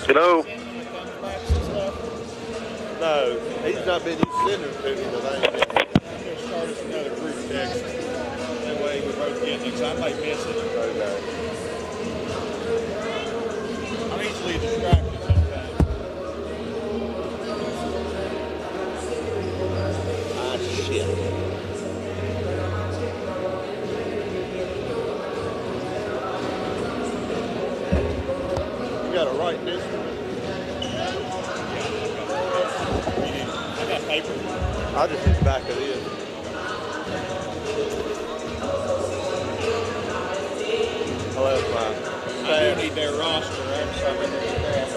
Hello? No, he's not been used to sending them to me, but I ain't been. I'm going to start us another group text. That way we both get it, because I may miss it. Okay. I'm easily distracted sometimes. Ah, shit. You got to write this one. I got paper. I'll just use the back of this. Oh, that's fine. I do need their roster. I'm in their staff.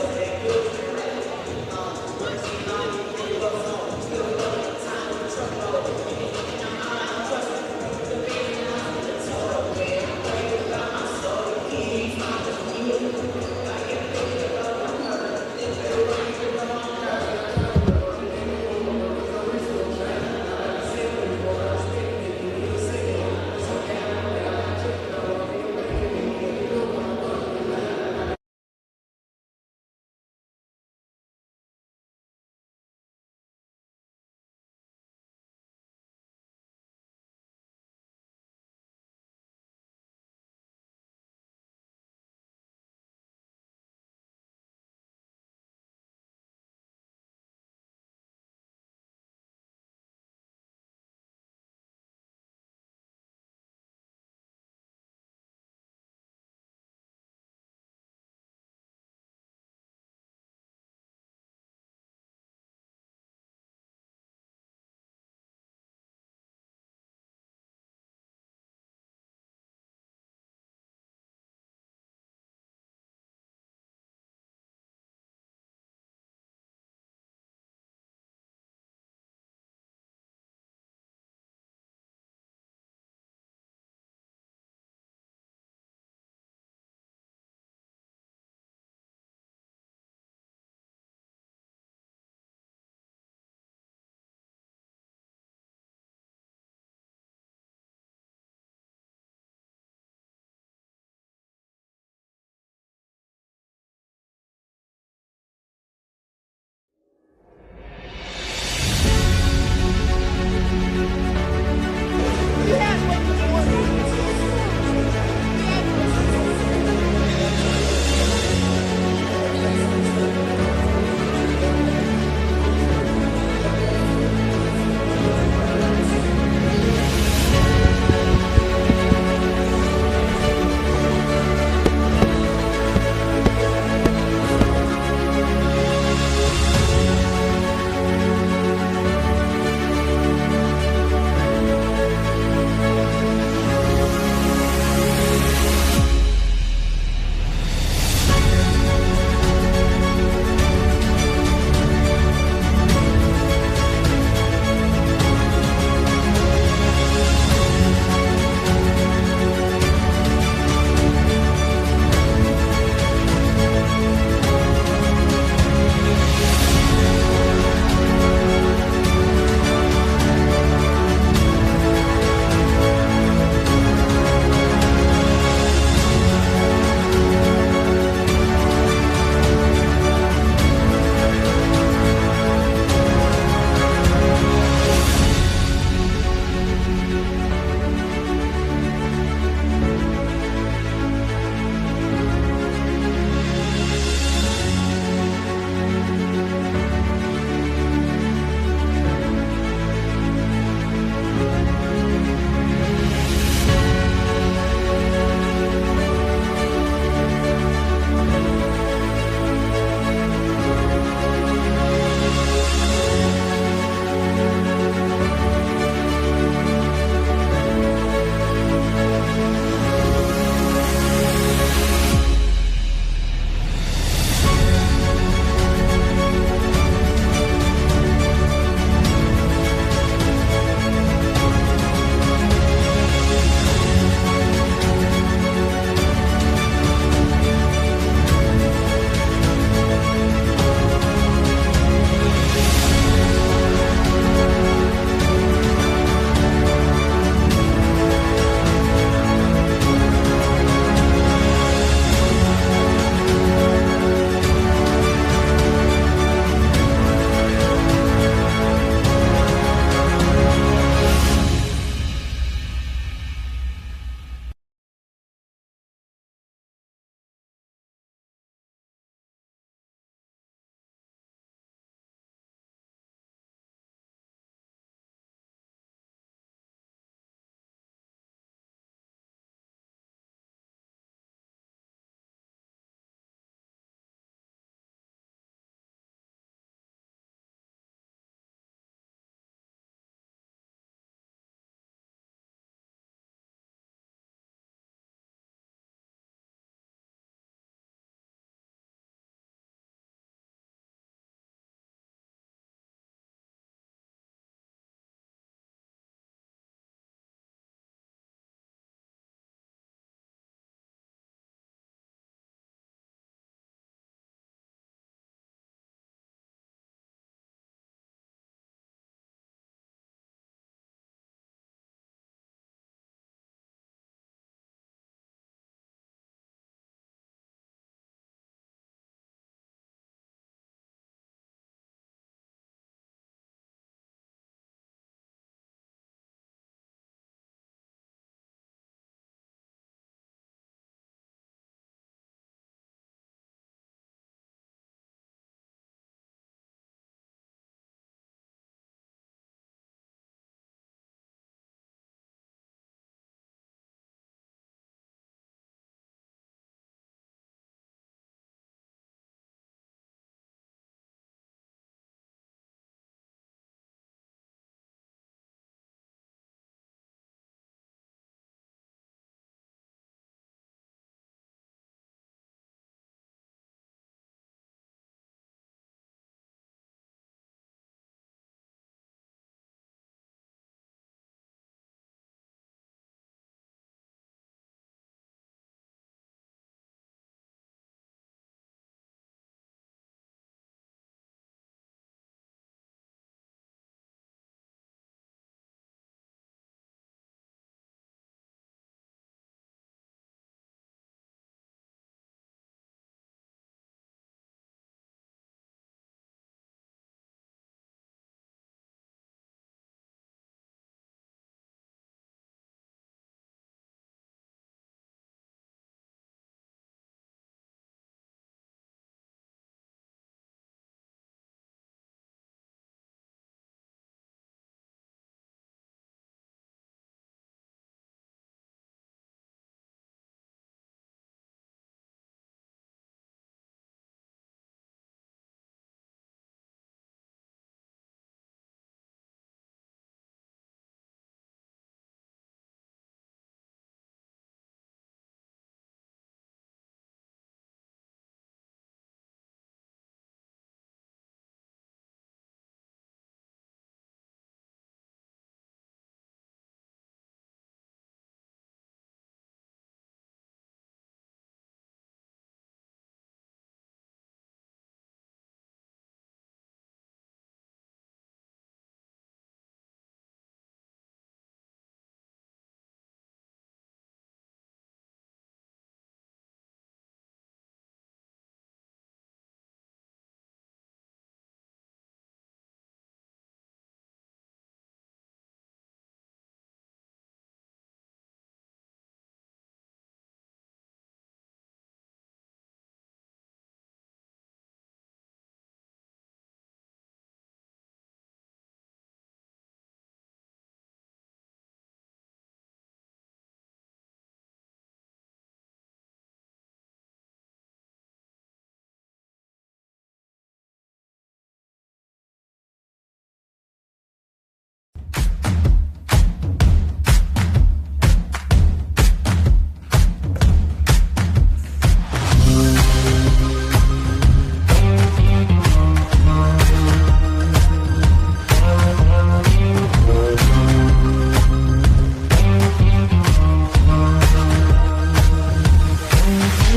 The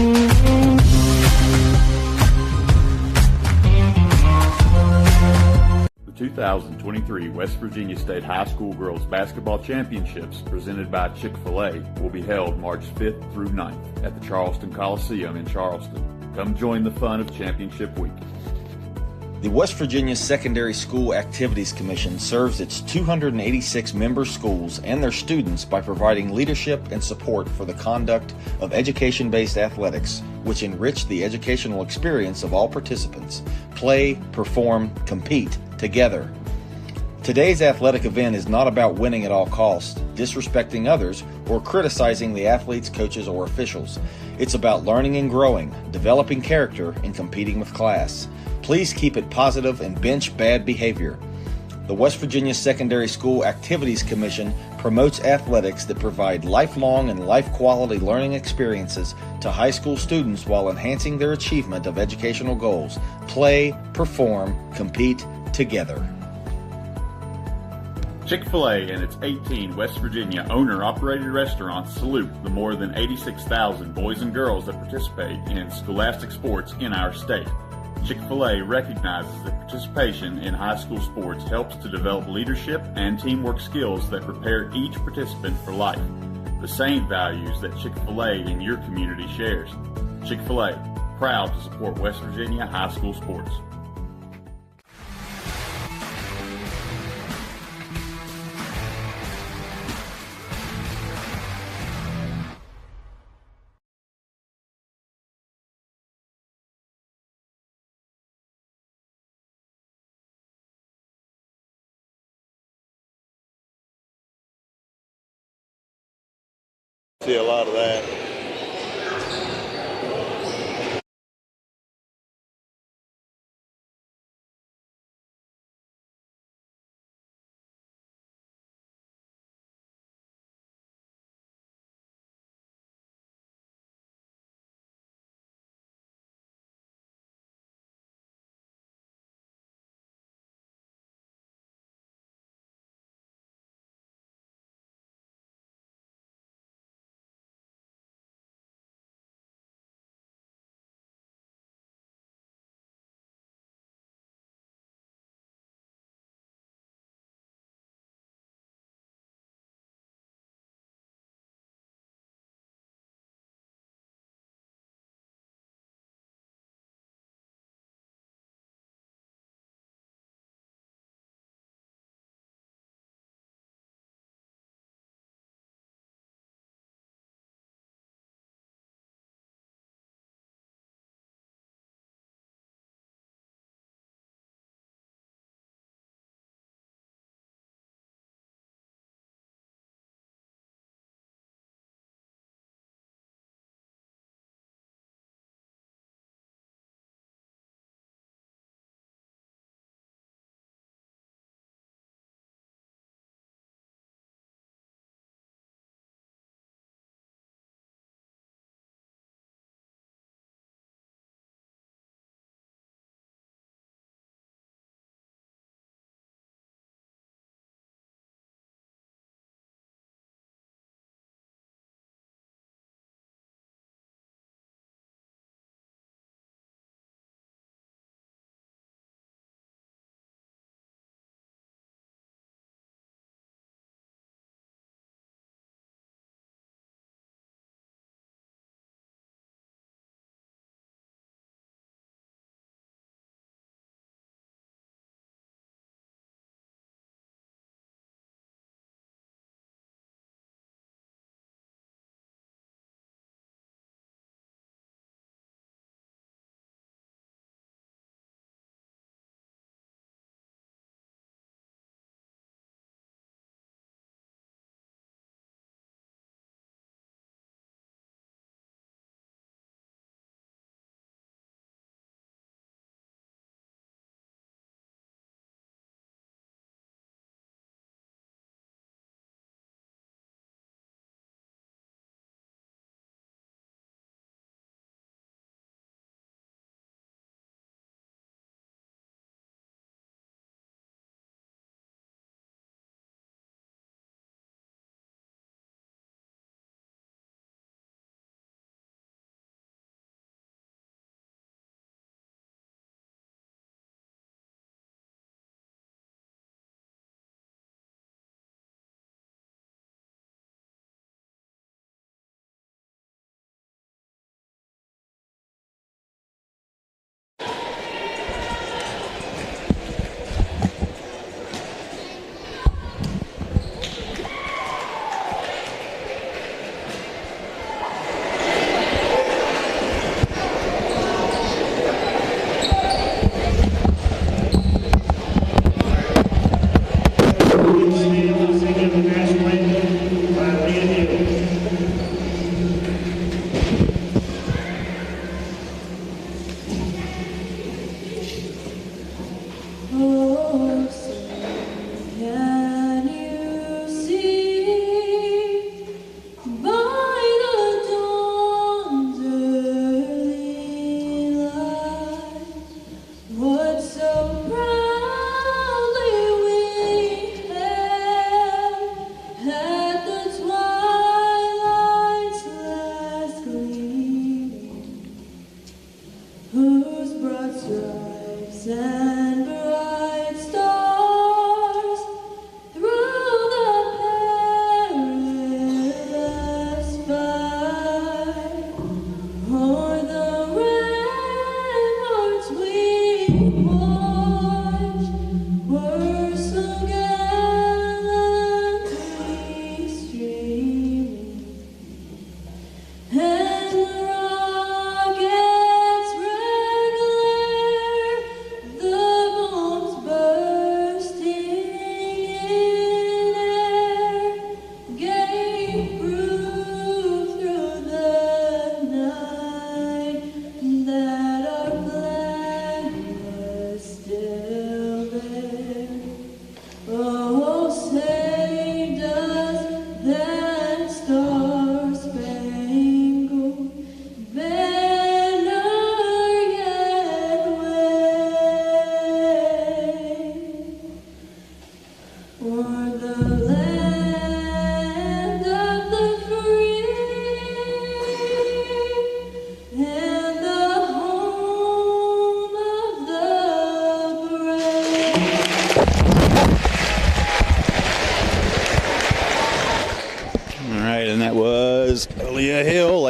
2023 West Virginia State High School Girls Basketball Championships presented by Chick-fil-A will be held March 5th through 9th at the Charleston Coliseum in Charleston. Come join the fun of Championship Week. The West Virginia Secondary School Activities Commission serves its 286 member schools and their students by providing leadership and support for the conduct of education-based athletics, which enrich the educational experience of all participants. Play, perform, compete together. Today's athletic event is not about winning at all costs, disrespecting others, or criticizing the athletes, coaches, or officials. It's about learning and growing, developing character, and competing with class. Please keep it positive and bench bad behavior. The West Virginia Secondary School Activities Commission promotes athletics that provide lifelong and life-quality learning experiences to high school students while enhancing their achievement of educational goals. Play, perform, compete together. Chick-fil-A and its 18 West Virginia owner-operated restaurants salute the more than 86,000 boys and girls that participate in scholastic sports in our state. Chick-fil-A recognizes that participation in high school sports helps to develop leadership and teamwork skills that prepare each participant for life. The same values that Chick-fil-A in your community shares. Chick-fil-A, proud to support West Virginia high school sports. See a lot of that.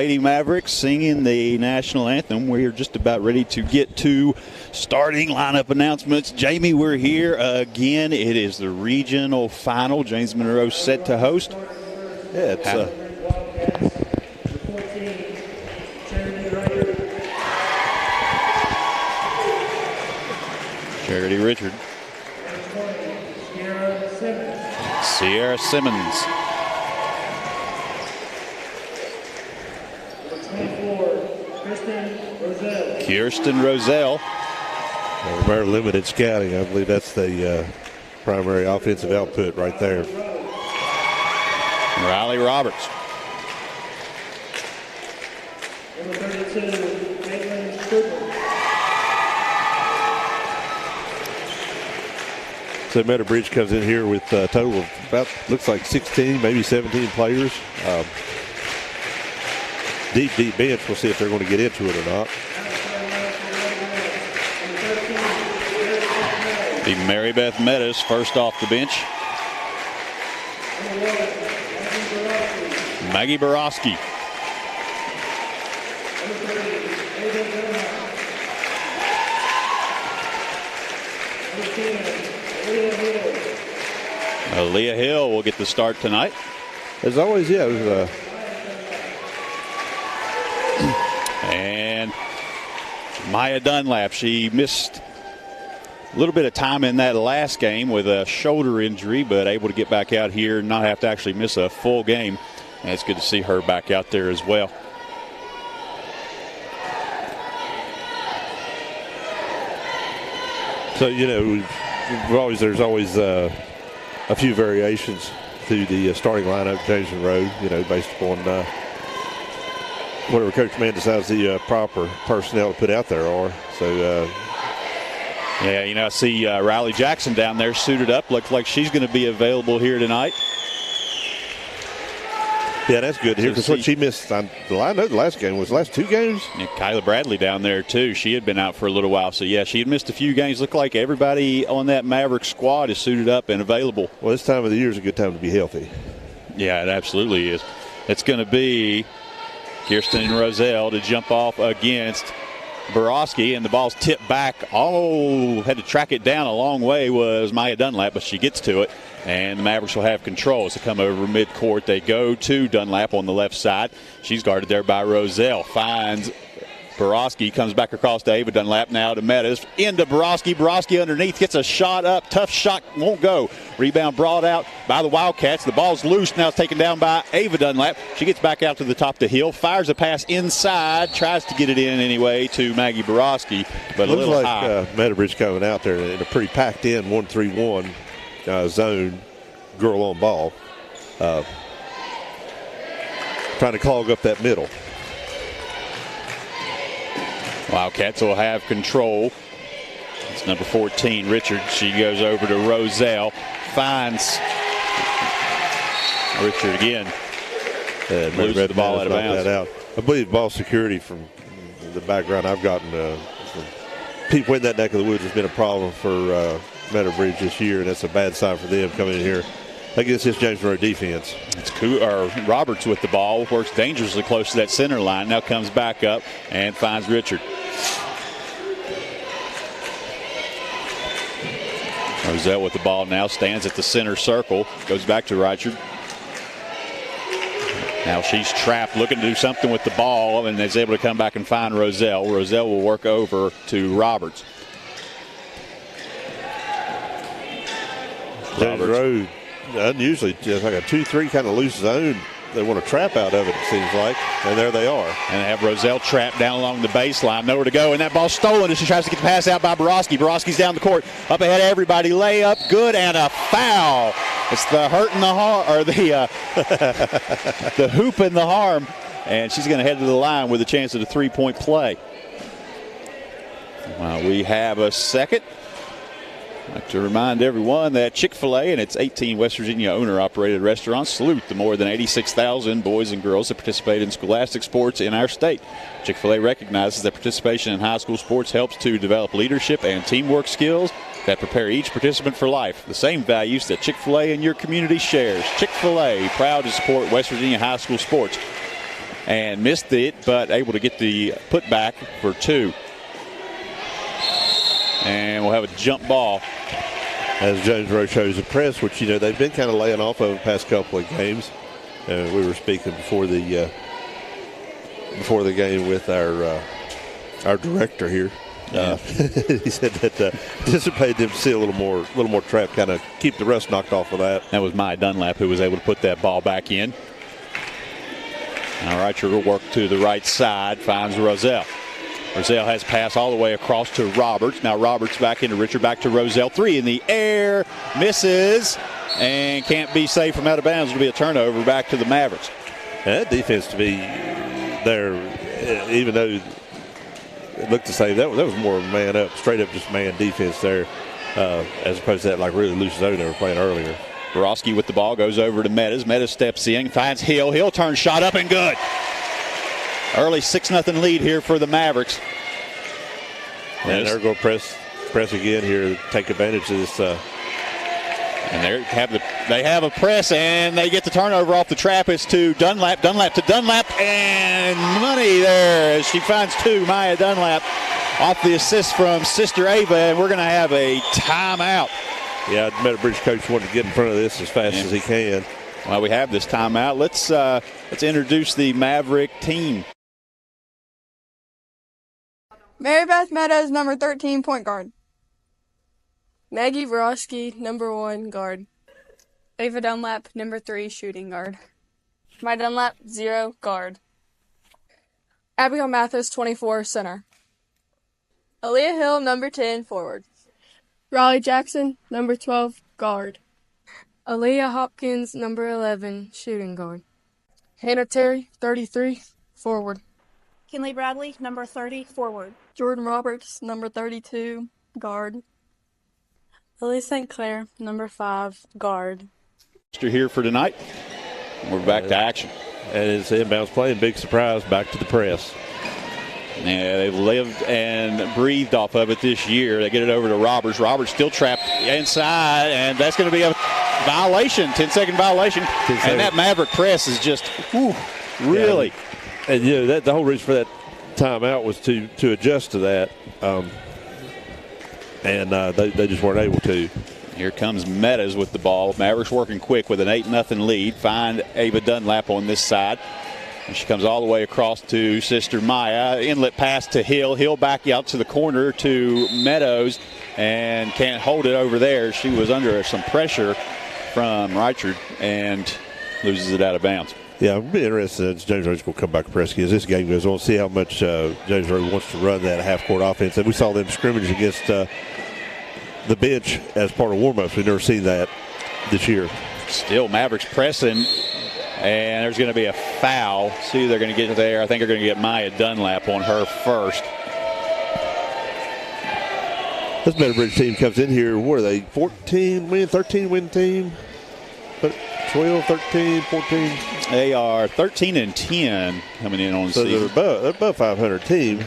Lady Mavericks singing the national anthem. We're just about ready to get to starting lineup announcements. Jamie, we're here again. It is the regional final. James Monroe set to host. Yeah, it's Charity Richard. Sierra Simmons. Kirsten Roselle. very limited scouting. I believe that's the primary offensive output right there. Riley Roberts. Number 32, Caitlin Cooper. So Meadow Bridge comes in here with a total of about, looks like 16, maybe 17 players. Deep bench. We'll see if they're going to get into it or not. The Mary Beth Meadows first off the bench. Maggie Borowski. Aaliyah Hill will get the start tonight. As always, yeah. It was, and Maya Dunlap, she missed a little bit of time in that last game with a shoulder injury, but able to get back out here and not have to actually miss a full game. And it's good to see her back out there as well. So, you know, there's always a few variations to the starting lineup, James Monroe, you know, based upon whatever Coach Mann decides the proper personnel to put out there are. So, yeah, you know, I see Riley Jackson down there suited up. Looks like she's going to be available here tonight. Yeah, that's good to hear because what she missed, I know the last game was the last two games. Yeah, Kyla Bradley down there, too. She had been out for a little while. So, yeah, she had missed a few games. Looked like everybody on that Maverick squad is suited up and available. Well, this time of the year is a good time to be healthy. Yeah, it absolutely is. It's going to be Kirsten Roselle to jump off against Borowski, and the ball's tipped back. Had to track it down a long way was Maya Dunlap, but she gets to it. And the Mavericks will have control as they come over midcourt. They go to Dunlap on the left side. She's guarded there by Roselle. Finds Borowski, comes back across to Ava Dunlap, now to Meadows. Into Borowski. Borowski underneath, gets a shot up. Tough shot, won't go. Rebound brought out by the Wildcats. The ball's loose, now it's taken down by Ava Dunlap. She gets back out to the top of the hill, fires a pass inside, tries to get it in anyway to Maggie Borowski, but a little high. Looks like Meadowbridge coming out there in a pretty packed in 1-3-1 zone, girl on ball, trying to clog up that middle. Wildcats will have control. It's number 14, Richard. She goes over to Roselle. Finds Richard again. Loses the ball out of bounds. I believe ball security from the background I've gotten from people in that neck of the woods has been a problem for Meadowbridge this year, and that's a bad sign for them coming in here against this James Monroe defense. It's Roberts with the ball, works dangerously close to that center line, now comes back up and finds Richard. Roselle with the ball now, stands at the center circle, goes back to Richard. Now she's trapped, looking to do something with the ball, and is able to come back and find Roselle. Roselle will work over to Roberts. James Monroe, unusually, just like a 2-3 kind of loose zone. They want to trap out of it seems like, and there they are. And they have Roselle trapped down along the baseline, nowhere to go, and that ball's stolen as she tries to get the pass out by Borowski. Borowski's down the court, up ahead of everybody, layup, good, and a foul. It's the hurt and the harm, or the the hoop and the harm, and she's going to head to the line with a chance at a three-point play. We have a second. I'd like to remind everyone that Chick-fil-A and its 18 West Virginia owner-operated restaurants salute the more than 86,000 boys and girls that participate in scholastic sports in our state. Chick-fil-A recognizes that participation in high school sports helps to develop leadership and teamwork skills that prepare each participant for life. The same values that Chick-fil-A and your community shares. Chick-fil-A, proud to support West Virginia high school sports. and missed it, but able to get the putback for 2. And we'll have a jump ball. As James Monroe shows the press, which, they've been kind of laying off over the past couple of games. We were speaking before the game with our director here. Yeah. He said that anticipated them to see a little more trap, kind of keep the rust knocked off of that. That was Maya Dunlap who was able to put that ball back in. All right, will work to the right side, finds Roselle. Roselle has pass all the way across to Roberts. Now Roberts back into Richard, back to Roselle. 3 in the air, misses, and can't be safe from out of bounds. It'll be a turnover back to the Mavericks. And that defense to be there, even though it looked the same, that was more of a man up, straight up just man defense there, as opposed to that like really loose zone they were playing earlier. Borowski with the ball goes over to Meadows. Meadows steps in, finds Hill. Hill turns shot up and good. Early 6-0 lead here for the Mavericks. And they're going to press again here, take advantage of this. And they have a press, and they get the turnover off the trap. It's to Dunlap. Dunlap to Dunlap, and money there as she finds 2. Maya Dunlap off the assist from Sister Ava, and we're going to have a timeout. Yeah, the Meadow Bridge coach wanted to get in front of this as fast as he can. Well, we have this timeout. Let's introduce the Maverick team. Mary Beth Meadows, number 13, point guard. Maggie Borowski, number 1, guard. Ava Dunlap, number 3, shooting guard. My Dunlap, 0, guard. Abigail Mathis, 24, center. Aaliyah Hill, number 10, forward. Raleigh Jackson, number 12, guard. Aaliyah Hopkins, number 11, shooting guard. Hannah Terry, 33, forward. Kinley Bradley, number 30, forward. Jordan Roberts, number 32, guard. Lily St. Clair, number 5, guard. Here for tonight. We're back to action. And it's inbounds play, big surprise, back to the press. Yeah, they've lived and breathed off of it this year. They get it over to Roberts. Roberts still trapped inside, and that's going to be a violation, 10-second violation. And that Maverick press is just, really. Yeah. And, the whole reason for that timeout was to adjust to that. And they just weren't able to. Here comes Meadows with the ball. Mavericks working quick with an 8-0 lead. Find Ava Dunlap on this side. And she comes all the way across to Sister Maya. Inlet pass to Hill. Hill back out to the corner to Meadows and can't hold it over there. She was under some pressure from Reichard and loses it out of bounds. Yeah, I'm be interested as James Monroe's going to come back to press as this game goes on. See how much James Monroe wants to run that half-court offense. And we saw them scrimmage against the bench as part of warm-ups. We've never seen that this year. Still Mavericks pressing, and there's going to be a foul. See who they're going to get there. I think they're going to get Maya Dunlap on her first. This Meadow Bridge team comes in here, what are they, 13-win team? But 12, 13, 14. They are 13-10 coming in on the season. They're above 500 team.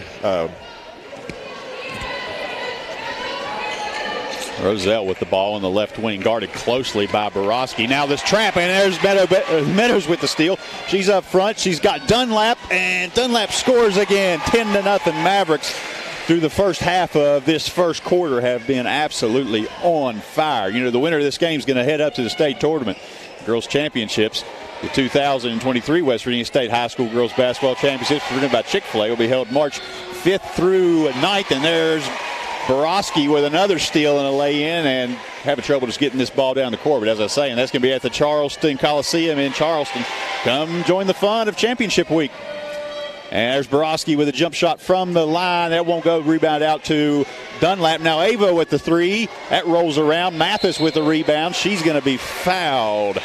Roselle with the ball on the left wing, guarded closely by Borowski. Now this trap, and there's Meadows with the steal. She's up front. She's got Dunlap, and Dunlap scores again. 10-0 Mavericks through the first half of this first quarter have been absolutely on fire. The winner of this game is going to head up to the state tournament. Girls Championships, the 2023 West Virginia State High School Girls Basketball Championships presented by Chick-fil-A will be held March 5th through 9th. And there's Borowski with another steal and a lay-in and having trouble just getting this ball down the court. But as I was saying, that's going to be at the Charleston Coliseum in Charleston. Come join the fun of championship week. And there's Borowski with a jump shot from the line. That won't go. Rebound out to Dunlap. Now Ava with the 3. That rolls around. Mathis with the rebound. She's going to be fouled.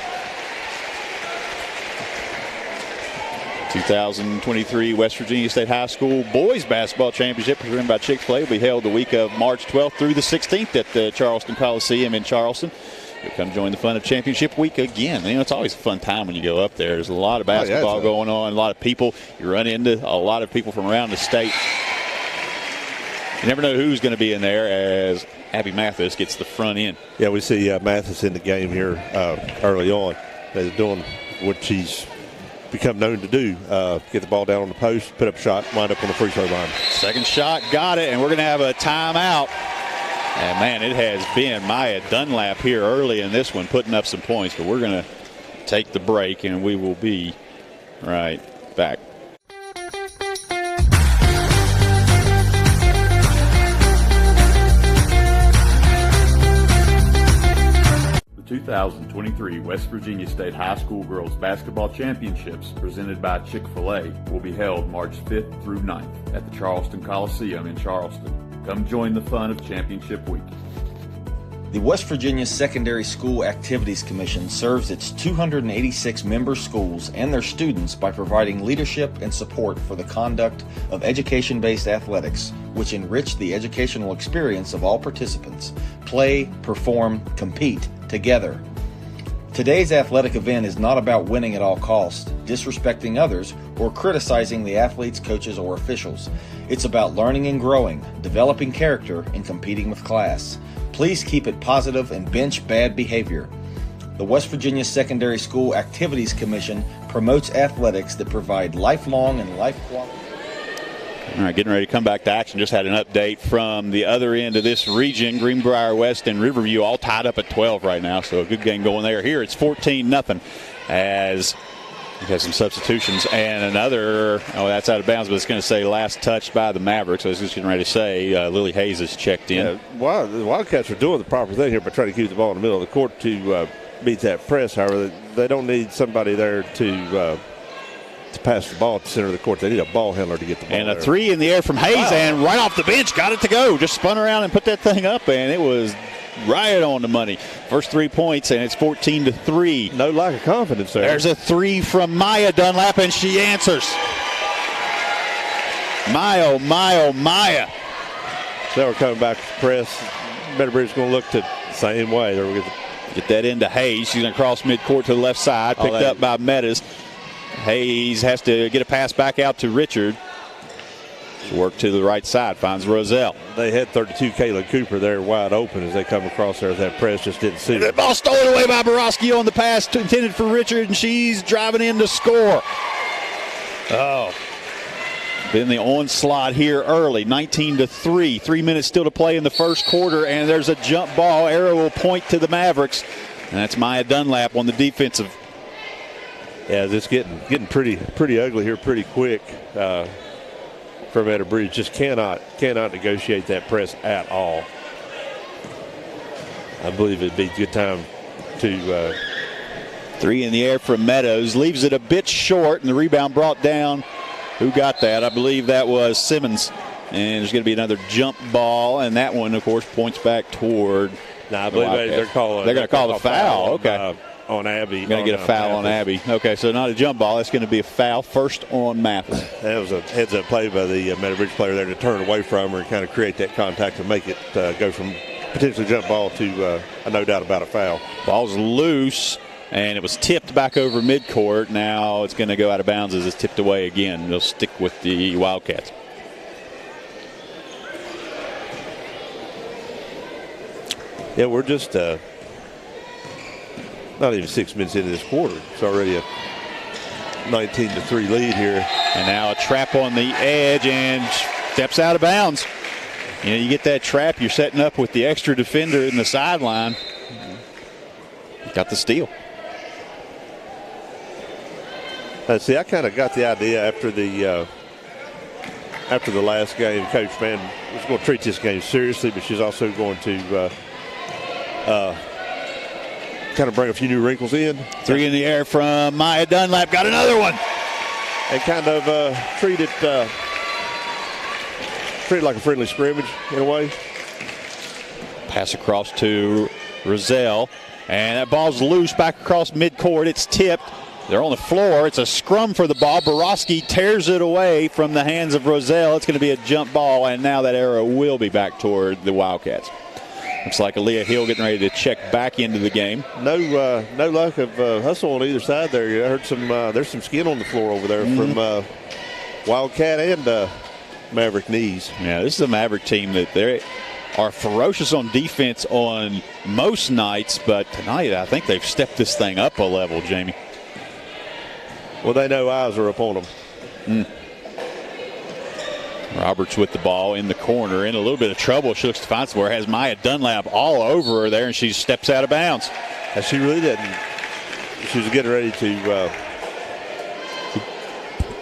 2023 West Virginia State High School Boys Basketball Championship presented by Chick-fil-A will be held the week of March 12th through the 16th at the Charleston Coliseum in Charleston. You'll come join the fun of championship week again. It's always a fun time when you go up there. There's a lot of basketball going on, a lot of people. You run into a lot of people from around the state. You never know who's going to be in there as Abby Mathis gets the front end. Yeah, we see Mathis in the game here early on. They're doing what she's become known to do. Get the ball down on the post, put up a shot, wind up on the free throw line. Second shot, got it, and we're going to have a timeout. And, man, it has been Maya Dunlap here early in this one putting up some points, but we're going to take the break, and we will be right back. The 2023 West Virginia State High School Girls Basketball Championships, presented by Chick-fil-A, will be held March 5th through 9th at the Charleston Coliseum in Charleston. Come join the fun of Championship Week. The West Virginia Secondary School Activities Commission serves its 286 member schools and their students by providing leadership and support for the conduct of education-based athletics, which enrich the educational experience of all participants. Play, perform, compete together. Today's athletic event is not about winning at all costs, disrespecting others, or criticizing the athletes, coaches, or officials. It's about learning and growing, developing character, and competing with class. Please keep it positive and bench bad behavior. The West Virginia Secondary School Activities Commission promotes athletics that provide lifelong and life quality. All right, getting ready to come back to action. Just had an update from the other end of this region. Greenbrier West and Riverview all tied up at 12 right now, so a good game going there. Here it's 14-0 as we have some substitutions and another, that's out of bounds, but it's going to say last touch by the Mavericks. So I was just getting ready to say Lily Hayes has checked in. Yeah, the Wildcats are doing the proper thing here by trying to keep the ball in the middle of the court to beat that press. However, they don't need somebody there to pass the ball at the center of the court. They need a ball handler to get the ball. And a three in the air from Hayes, and right off the bench, got it to go. Just spun around and put that thing up, and it was right on the money. First 3 points, and it's 14-3. No lack of confidence there. There's a three from Maya Dunlap, and she answers. Maya. So we're coming back to the press. Meadowbridge's going to look the same way. There we go. Get that into Hayes. She's going to cross midcourt to the left side, picked up by Meadows. Hayes has to get a pass back out to Richard. Work to the right side, finds Roselle. They had 32 Kayla Cooper there wide open as they come across there. That press just didn't see it. The ball stolen away by Borowski on the pass intended for Richard, and she's driving in to score. Oh. Been the onslaught here early, 19-3. 3 minutes still to play in the first quarter, and there's a jump ball. Arrow will point to the Mavericks, and that's Maya Dunlap on the defensive. Yeah, it's getting pretty ugly here pretty quick. For Meadow Bridge, just cannot negotiate that press at all. I believe it'd be a good time to three in the air from Meadows, leaves it a bit short, and the rebound brought down. Who got that? I believe that was Simmons. And there's going to be another jump ball, and that one, of course, points back toward. I believe they're going to call the foul. Okay. On Abby. Going to get a foul on Abby. Okay, so not a jump ball. That's going to be a foul first on Mathis. That was a heads-up play by the Meadow Bridge player there to turn away from her and kind of create that contact to make it go from potentially jump ball to no doubt about a foul. Ball's loose, and it was tipped back over midcourt. Now it's going to go out of bounds as it's tipped away again. They'll stick with the Wildcats. Yeah, we're just not even 6 minutes into this quarter. It's already a 19-3 lead here. And now a trap on the edge and steps out of bounds. You get that trap, you're setting up with the extra defender in the sideline. Got the steal. See, I kind of got the idea after the last game, Coach Mann was going to treat this game seriously, but she's also going to kind of bring a few new wrinkles in. Three in the air from Maya Dunlap. Got another one. And kind of treat it like a friendly scrimmage in a way. Pass across to Roselle. And that ball's loose back across midcourt. It's tipped. They're on the floor. It's a scrum for the ball. Borowski tears it away from the hands of Roselle. It's going to be a jump ball, and now that arrow will be back toward the Wildcats. Looks like Aaliyah Hill getting ready to check back into the game. No lack of hustle on either side there. I heard there's some skin on the floor over there from Wildcat and Maverick knees. Yeah, this is a Maverick team that they are ferocious on defense on most nights, but tonight I think they've stepped this thing up a level, Jamie. Well, they know eyes are upon them. Roberts with the ball in the corner, in a little bit of trouble. She looks to find somewhere. Has Maya Dunlap all over her there, and she steps out of bounds. And she really didn't. She was getting ready to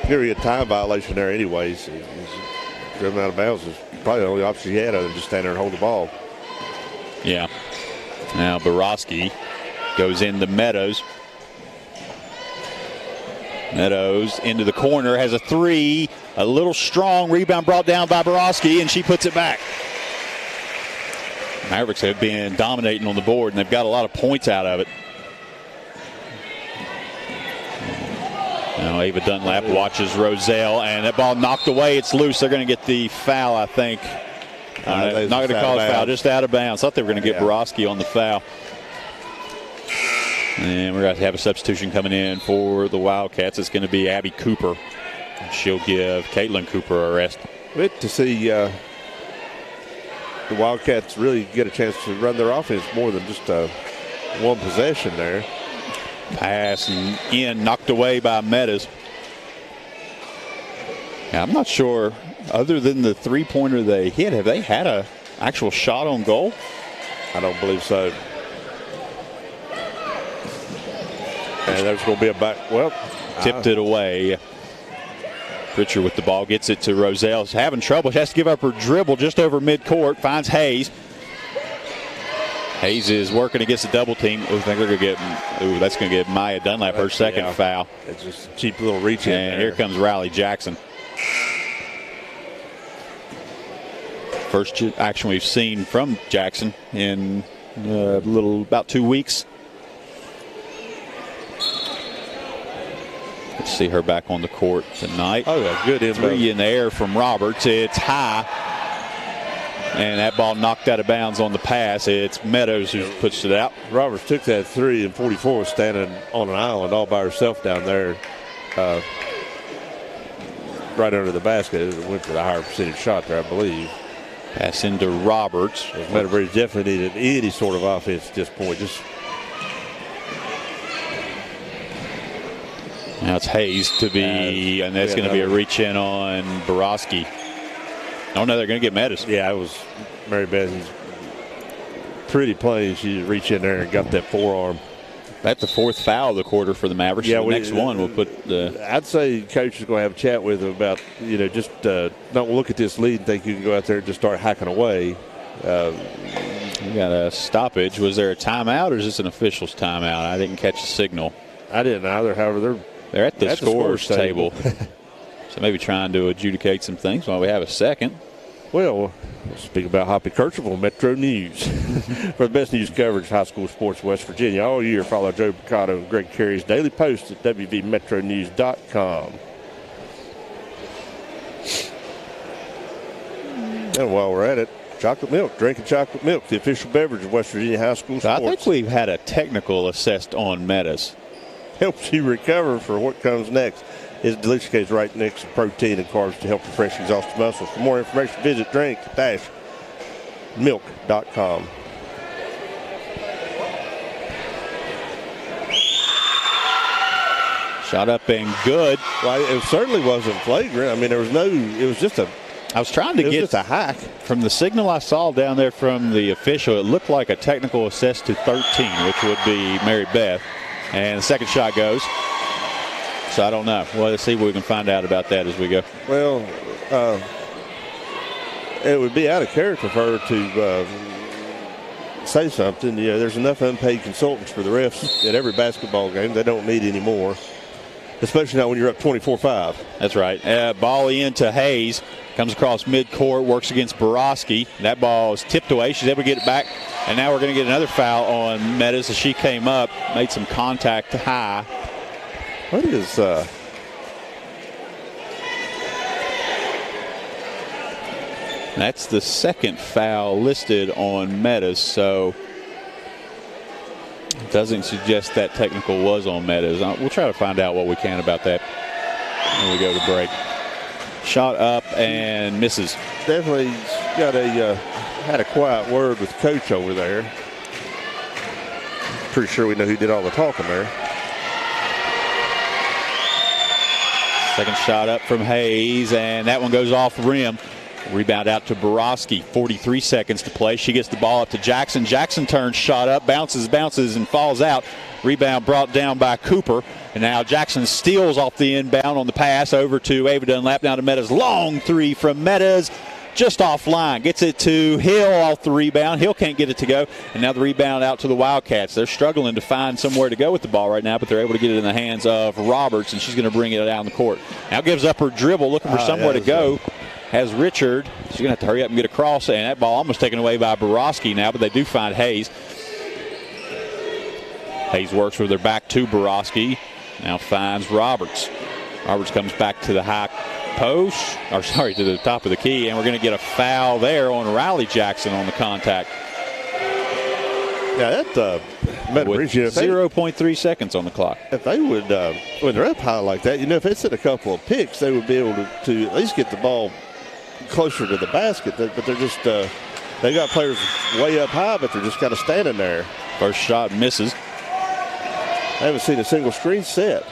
give her a time violation there anyways. Driven out of bounds is probably the only option she had other than just stand there and hold the ball. Yeah. Now Borowski goes into Meadows. Meadows into the corner, has a three, a little strong rebound brought down by Borowski, and she puts it back. Mavericks have been dominating on the board, and they've got a lot of points out of it. Now Ava Dunlap watches Roselle, and that ball knocked away. It's loose. They're going to get the foul, I think. Not going to call a foul, just out of bounds. Thought they were going to get Borowski on the foul. And we're going to have a substitution coming in for the Wildcats. It's going to be Abby Cooper. She'll give Caitlin Cooper a rest. Good to see the Wildcats really get a chance to run their offense more than just one possession there. Pass and in, knocked away by Meadows. Now, I'm not sure, other than the three-pointer they hit, have they had an actual shot on goal? I don't believe so. And there's going to be a back. Well, tipped it away. Pritchard with the ball gets it to Roselle. She's having trouble. She has to give up her dribble just over midcourt. Finds Hayes. Hayes is working against a double team. I think they're going to get. That's going to give Maya Dunlap her second foul. It's just a cheap little reach in there. And here comes Riley Jackson. First action we've seen from Jackson in about 2 weeks. Let's see her back on the court tonight. Oh, yeah, good inbound. Three in the air from Roberts. It's high. And that ball knocked out of bounds on the pass. It's Meadows who puts it out. Roberts took that three, and 44 was standing on an island all by herself down there, right under the basket. It went for the higher percentage shot there, I believe. Pass into Roberts. Meadow Bridge definitely needed any sort of offense at this point. Now it's Hayes to be, and that's going to be a reach in on Borowski. Oh, no, they're going to get Meadows. Yeah, it was Mary Beth's pretty plain. She reached in there and got that forearm. That's the fourth foul of the quarter for the Mavericks. Yeah, the next one will put the. I'd say coach is going to have a chat with them about, just don't look at this lead and think you can go out there and just start hacking away. We got a stoppage. Was there a timeout or is this an official's timeout? I didn't catch the signal. I didn't either. However, they're at the scorer's table. So maybe trying to adjudicate some things while we have a second. Well, we'll speak about Hoppy Kercheval on Metro News. For the best news coverage of high school sports in West Virginia all year, follow Joe Picato and Greg Carey's daily posts at WVMetroNews.com. And while we're at it, chocolate milk, drinking chocolate milk, the official beverage of West Virginia high school sports. I think we've had a technical assessed on Meadows. Helps you recover for what comes next. It's delicious case right next to protein and carbs to help refresh exhausted muscles. For more information, visit drink-milk.com. Shot up and good. Well, it certainly wasn't flagrant. I mean, there was no, it was just a. I was trying to get just a hack. From the signal I saw down there from the official, it looked like a technical assess to 13, which would be Mary Beth. And the second shot goes. So I don't know. Well, let's see what we can find out about that as we go. Well, it would be out of character for her to say something. There's enough unpaid consultants for the refs at every basketball game. They don't need any more, especially not when you're up 24-5. That's right. Ball into Hayes. Comes across midcourt, works against Borowski. That ball is tipped away. She's able to get it back. And now we're going to get another foul on Meadows as she came up, made some contact high. What is That's the second foul listed on Meadows, so it doesn't suggest that technical was on Meadows. We'll try to find out what we can about that when we go to break. Shot up and misses. Definitely got had a quiet word with coach over there. Pretty sure we know who did all the talking there. Second shot up from Hayes, and that one goes off the rim. Rebound out to Borowski. 43 seconds to play. She gets the ball up to Jackson. Jackson turns, shot up, bounces, and falls out. Rebound brought down by Cooper. And now Jackson steals off the inbound on the pass over to Ava Dunlap. Now to Meadows. Long three from Meadows. Just offline. Gets it to Hill off the rebound. Hill can't get it to go. And now the rebound out to the Wildcats. They're struggling to find somewhere to go with the ball right now, but they're able to get it in the hands of Roberts, and she's going to bring it down the court. Now gives up her dribble, looking for somewhere to go. Has Richard. She's going to have to hurry up and get across, and that ball almost taken away by Borowski now, but they do find Hayes. Hayes works with her back to Borowski. Now finds Roberts. Roberts comes back to the high post, to the top of the key, and we're going to get a foul there on Riley Jackson on the contact. Yeah, that Meadow Bridge, 0.3 seconds on the clock. If they would, when they're up high like that, if it's at a couple of picks, they would be able to at least get the ball closer to the basket. But they're just, they got players way up high, but they're just kind of standing there. First shot misses. I haven't seen a single screen set.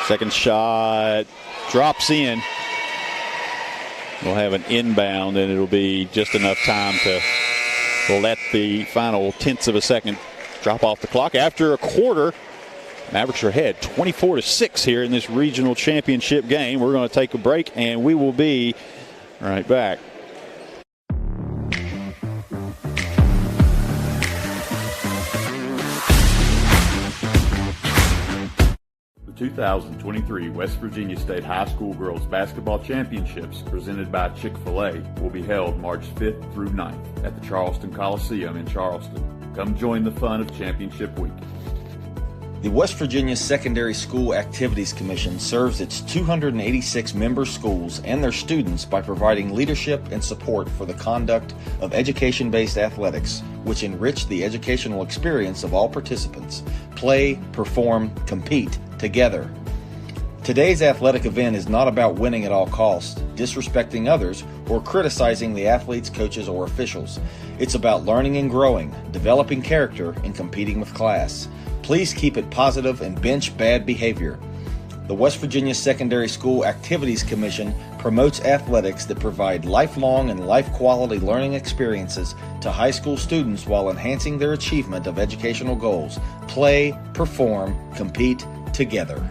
Second shot drops in. We'll have an inbound, and it'll be just enough time to let the final tenths of a second drop off the clock. After a quarter, Mavericks are ahead 24-6 here in this regional championship game. We're going to take a break, and we will be right back. The 2023 West Virginia State High School Girls Basketball Championships, presented by Chick-fil-A, will be held March 5th through 9th at the Charleston Coliseum in Charleston. Come join the fun of Championship Week. The West Virginia Secondary School Activities Commission serves its 286 member schools and their students by providing leadership and support for the conduct of education-based athletics, which enrich the educational experience of all participants. Play, perform, compete together. Today's athletic event is not about winning at all costs, disrespecting others, or criticizing the athletes, coaches, or officials. It's about learning and growing, developing character, and competing with class. Please keep it positive and bench bad behavior. The West Virginia Secondary School Activities Commission promotes athletics that provide lifelong and life-quality learning experiences to high school students while enhancing their achievement of educational goals. Play, perform, compete together.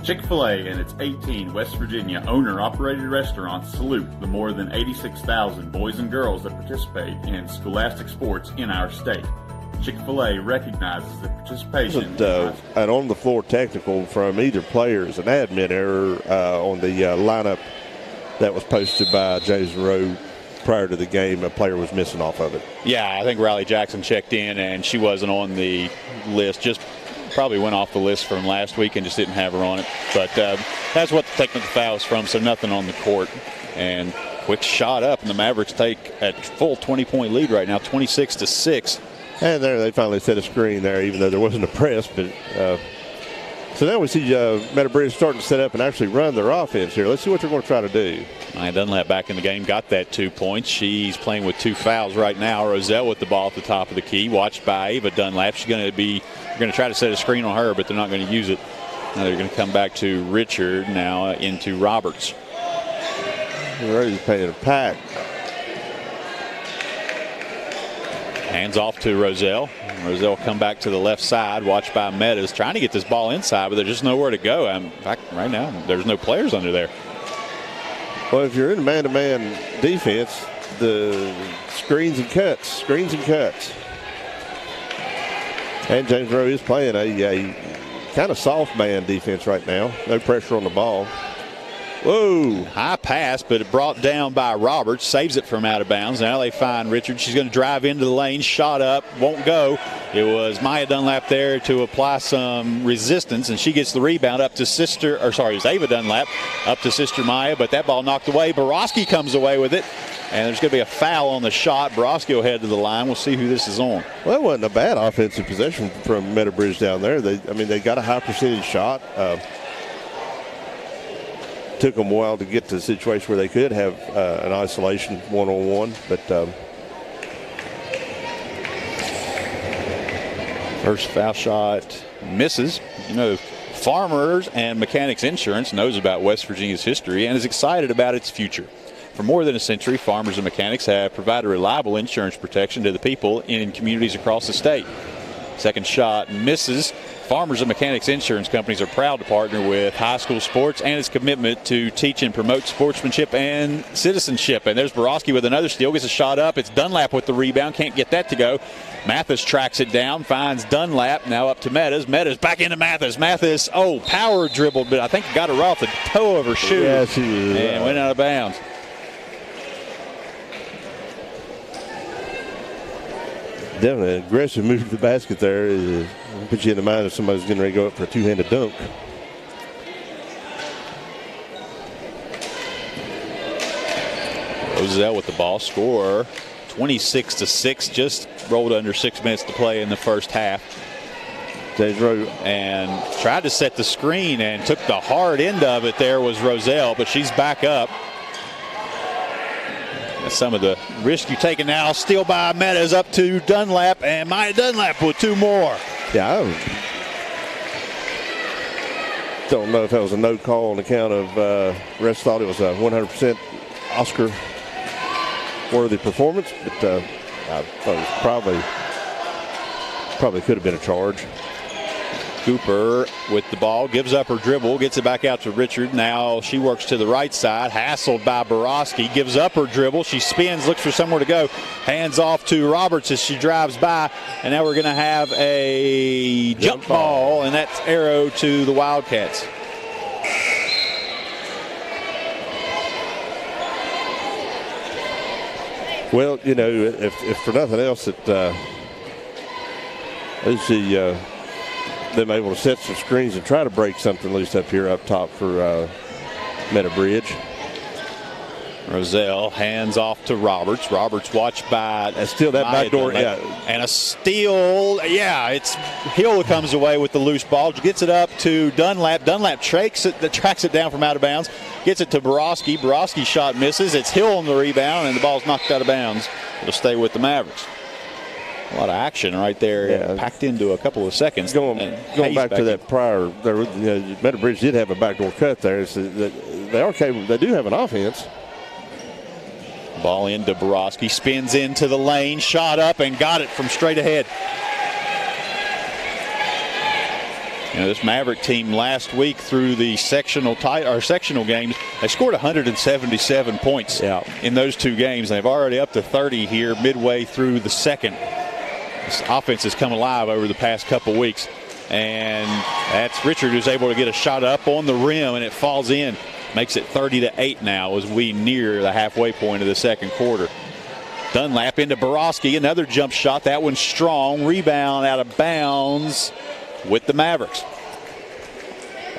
Chick-fil-A and its 18 West Virginia owner-operated restaurants salute the more than 86,000 boys and girls that participate in scholastic sports in our state. Chick-fil-A recognizes that participation an on-the-floor technical from either player is an admin error on the lineup that was posted by James Monroe prior to the game. A player was missing off of it. Yeah, I think Riley Jackson checked in, and she wasn't on the list. Just probably went off the list from last week and just didn't have her on it. But that's what the technical foul is from, so nothing on the court. And quick shot up, and the Mavericks take a full 20-point lead right now, 26-6. And there they finally set a screen there, even though there wasn't a press. But so now we see Meadow Bridge starting to set up and actually run their offense here. Let's see what they're going to try to do. Maya Dunlap back in the game, got that 2 points. She's playing with 2 fouls right now. Roselle with the ball at the top of the key, watched by Ava Dunlap. She's going to try to set a screen on her, but they're not going to use it. Now they're going to come back to Richard, now into Roberts. Ready to pay a pack. Hands off to Roselle. Roselle come back to the left side, watched by Meadows, trying to get this ball inside, but there's just nowhere to go. In fact, right now, there's no players under there. Well, if you're in man-to-man defense, the screens and cuts. And James Monroe is playing a kind of soft man defense right now. No pressure on the ball. Whoa. High pass, but it brought down by Roberts. Saves it from out of bounds. Now they find Richard. She's going to drive into the lane. Shot up. Won't go. It was Maya Dunlap there to apply some resistance, and she gets the rebound up to it's Ava Dunlap up to sister Maya, but that ball knocked away. Borowski comes away with it, and there's going to be a foul on the shot. Borowski will head to the line. We'll see who this is on. Well, it wasn't a bad offensive possession from Meadow Bridge down there. They got a high percentage shot. Took them a while to get to the situation where they could have an isolation one-on-one, but First foul shot misses. You know, Farmers and Mechanics Insurance knows about West Virginia's history and is excited about its future. For more than a century, Farmers and Mechanics have provided reliable insurance protection to the people in communities across the state. Second shot misses. Farmers and Mechanics Insurance Companies are proud to partner with high school sports and its commitment to teach and promote sportsmanship and citizenship. And there's Borowski with another steal, gets a shot up. It's Dunlap with the rebound, can't get that to go. Mathis tracks it down, finds Dunlap, now up to Meadows. Meadows back into Mathis. Mathis, power dribbled, but I think got her off the toe of her shoe. Yeah, she was, and went out of bounds. Definitely an aggressive move to the basket there. Put you in the mind if somebody's getting ready to go up for a two-handed dunk. Roselle with the ball, score 26-6, just rolled under 6 minutes to play in the first half. And tried to set the screen and took the hard end of it. There was Roselle, but she's back up. That's some of the risk you're taking now. Steal by Meadows up to Dunlap, and Maya Dunlap with 2 more. Yeah, I don't know if that was a no call on account of refs thought it was a 100% Oscar-worthy performance, but I thought it was probably could have been a charge. Cooper with the ball, gives up her dribble, gets it back out to Richard. Now she works to the right side, hassled by Borowski, gives up her dribble. She spins, looks for somewhere to go. Hands off to Roberts as she drives by. And now we're going to have a jump ball, and that's arrow to the Wildcats. Well, you know, if for nothing else, them able to set some screens and try to break something loose up here up top for Meadow Bridge. Roselle hands off to Roberts. Roberts watched by still that back door, yeah. And a steal. Yeah, it's Hill that comes away with the loose ball. Gets it up to Dunlap. Dunlap tracks it down from out of bounds. Gets it to Borowski. Borowski's shot misses. It's Hill on the rebound, and the ball's knocked out of bounds. It'll stay with the Mavericks. A lot of action right there, packed into a couple of seconds. Going back to that prior, Meadow Bridge did have a backdoor cut there. So they are capable. They do have an offense. Ball into Borowski, spins into the lane, shot up and got it from straight ahead. You know, this Maverick team last week through the sectional games, they scored 177 points in those 2 games. They've already up to 30 here midway through the second. This offense has come alive over the past couple weeks. And that's Richard who's able to get a shot up on the rim, and it falls in. Makes it 30-8 now as we near the halfway point of the second quarter. Dunlap into Borowski, another jump shot. That one's strong. Rebound out of bounds with the Mavericks.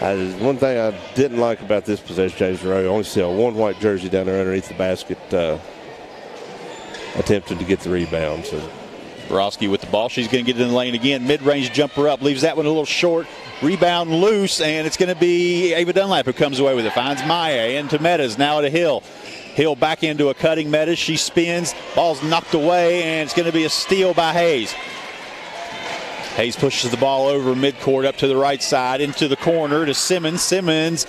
One thing I didn't like about this possession, James Monroe, only see a 1 white jersey down there underneath the basket attempted to get the rebound. So Borowski with the ball. She's going to get it in the lane again. Mid-range jumper up. Leaves that one a little short. Rebound loose, and it's going to be Ava Dunlap who comes away with it. Finds Maya into Meadows. Now to Hill. Hill back into a cutting Meadows. She spins. Ball's knocked away, and it's going to be a steal by Hayes. Hayes pushes the ball over midcourt up to the right side into the corner to Simmons. Simmons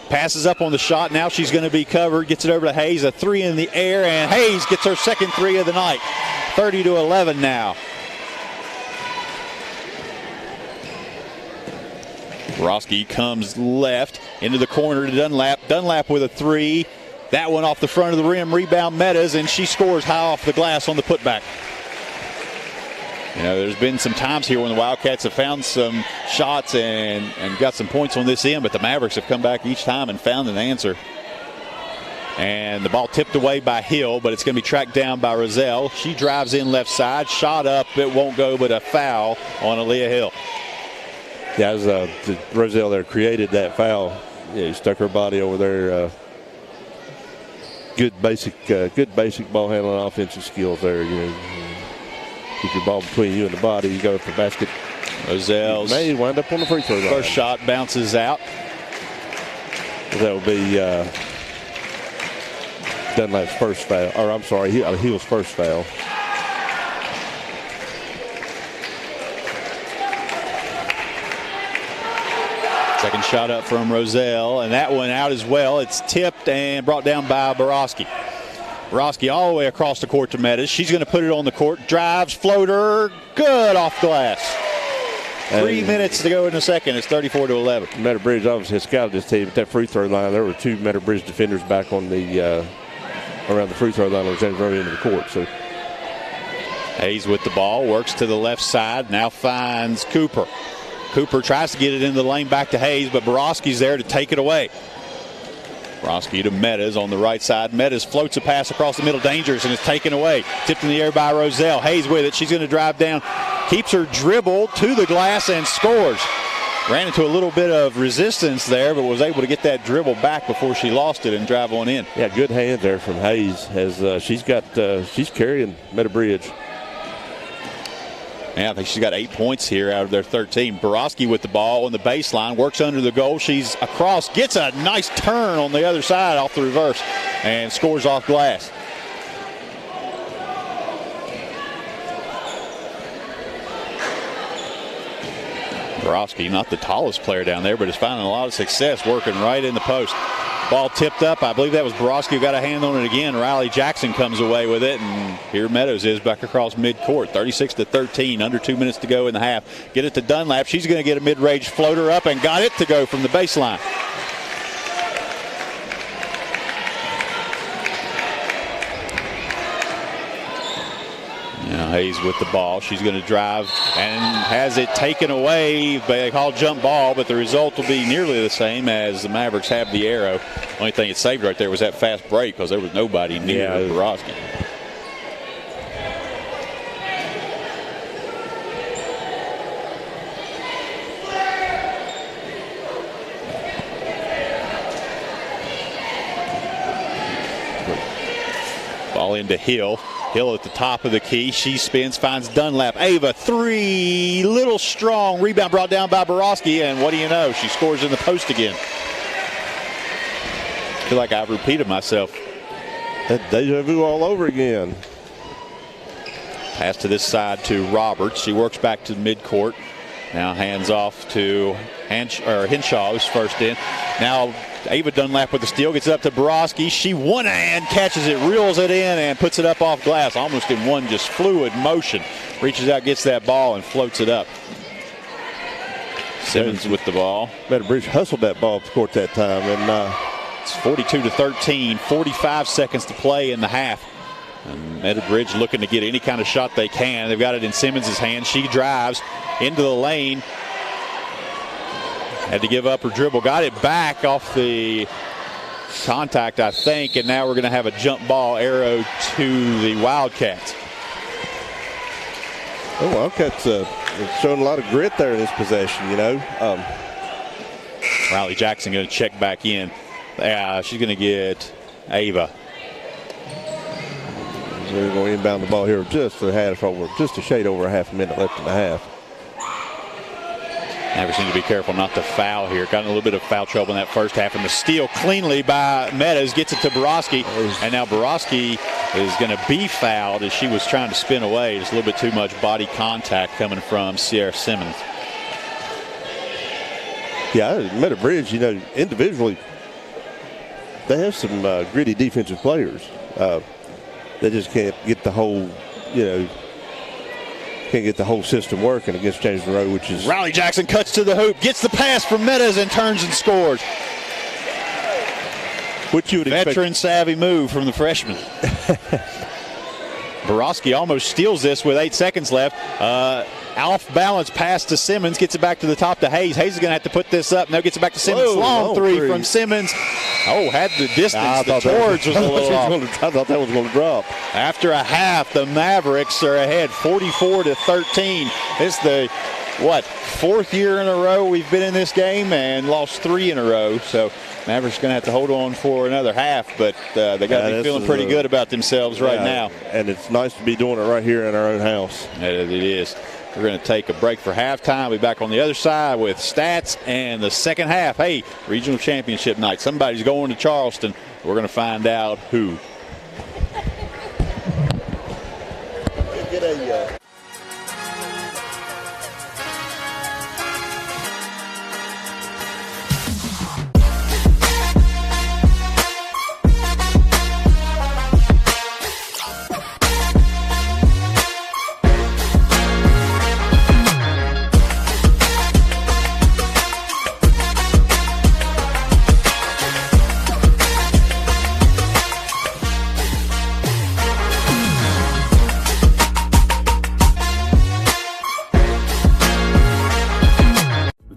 passes up on the shot. Now she's going to be covered. Gets it over to Hayes. A 3 in the air, and Hayes gets her second 3 of the night. 30-11 now. Borowski comes left into the corner to Dunlap. Dunlap with a 3. That one off the front of the rim. Rebound Meadows, and she scores high off the glass on the putback. You know, there's been some times here when the Wildcats have found some shots and got some points on this end, but the Mavericks have come back each time and found an answer. And the ball tipped away by Hill, but it's going to be tracked down by Roselle. She drives in left side, shot up. It won't go, but a foul on Aaliyah Hill. Yeah, as Roselle there created that foul. Yeah, he stuck her body over there. Good basic ball handling, offensive skills there. You know, keep your ball between you and the body. You go up the basket. Roselle's may wind up on the free throw line. First shot bounces out. That will be Dunlap's first foul. Or I'm sorry, Hill's first foul. Second shot up from Roselle, and that one out as well. It's tipped and brought down by Borowski. Borowski all the way across the court to Meadows. She's going to put it on the court. Drives, floater, good off glass. 3 minutes to go in the second. It's 34-11. Meadow Bridge obviously has scouted this team at that free throw line. There were 2 Meadow Bridge defenders back on the around the free throw line on James Monroe into the court. So Hayes with the ball, works to the left side, now finds Cooper. Cooper tries to get it into the lane back to Hayes, but Borowski's there to take it away. Borowski to Meadows on the right side. Meadows floats a pass across the middle, dangerous, and is taken away. Tipped in the air by Roselle. Hayes with it. She's going to drive down, keeps her dribble to the glass and scores. Ran into a little bit of resistance there, but was able to get that dribble back before she lost it and drive on in. Yeah, good hand there from Hayes. As she's carrying Meadow Bridge. Yeah, I think she's got 8 points here out of their 13. Borowski with the ball on the baseline, works under the goal. She's across, gets a nice turn on the other side off the reverse, and scores off glass. Borowski, not the tallest player down there, but is finding a lot of success working right in the post. Ball tipped up. I believe that was Borowski who got a hand on it again. Riley Jackson comes away with it, and here Meadows is back across midcourt. 36-13, under 2 minutes to go in the half. Get it to Dunlap. She's going to get a mid-range floater up and got it to go from the baseline. Now Hayes with the ball. She's going to drive and has it taken away. They call jump ball, but the result will be nearly the same as the Mavericks have the arrow. Only thing it saved right there was that fast break because there was nobody near Borowski. Ball into Hill. Hill at the top of the key. She spins, finds Dunlap. Ava, three, little strong. Rebound brought down by Borowski, and what do you know? She scores in the post again. I feel like I've repeated myself. That deja vu all over again. Pass to this side to Roberts. She works back to midcourt. Now hands off to Henshaw, who's first in. Now Ava Dunlap with the steal, gets it up to Borowski. She one hand catches it, reels it in, and puts it up off glass, almost in one just fluid motion. Reaches out, gets that ball, and floats it up. Simmons with the ball. Meadow Bridge hustled that ball up the court that time, and it's 42-13, 45 seconds to play in the half. And Meadow Bridge looking to get any kind of shot they can. They've got it in Simmons' hand. She drives into the lane. Had to give up her dribble. Got it back off the contact, I think. And now we're going to have a jump ball arrow to the Wildcats. The Wildcats showing a lot of grit there in this possession, you know. Riley Jackson going to check back in. She's going to get Ava. We're going to inbound the ball here just a shade over a half a minute left in the half. Never seem to be careful not to foul here. Got in a little bit of foul trouble in that first half. And the steal cleanly by Meadows gets it to Borowski. And now Borowski is going to be fouled as she was trying to spin away. Just a little bit too much body contact coming from Sierra Simmons. Yeah, Meadow Bridge, you know, individually, they have some gritty defensive players. They just can't get the whole, system working against James Monroe, which is... Riley Jackson cuts to the hoop, gets the pass from Meadows and turns and scores. Which you would expect. Veteran savvy move from the freshman. Borowski almost steals this with 8 seconds left. Off balance pass to Simmons, gets it back to the top to Hayes. Hayes is going to have to put this up. Now gets it back to Simmons. Whoa, long three from Simmons. Oh, had the distance. The George was a little off. I thought that was going to drop. After a half, the Mavericks are ahead 44-13. It's the, fourth year in a row we've been in this game and lost 3 in a row. So Mavericks going to have to hold on for another half, but they got to be feeling pretty good about themselves right now. And it's nice to be doing it right here in our own house. It is. We're going to take a break for halftime. We'll be back on the other side with stats and the second half. Hey, regional championship night. Somebody's going to Charleston. We're going to find out who.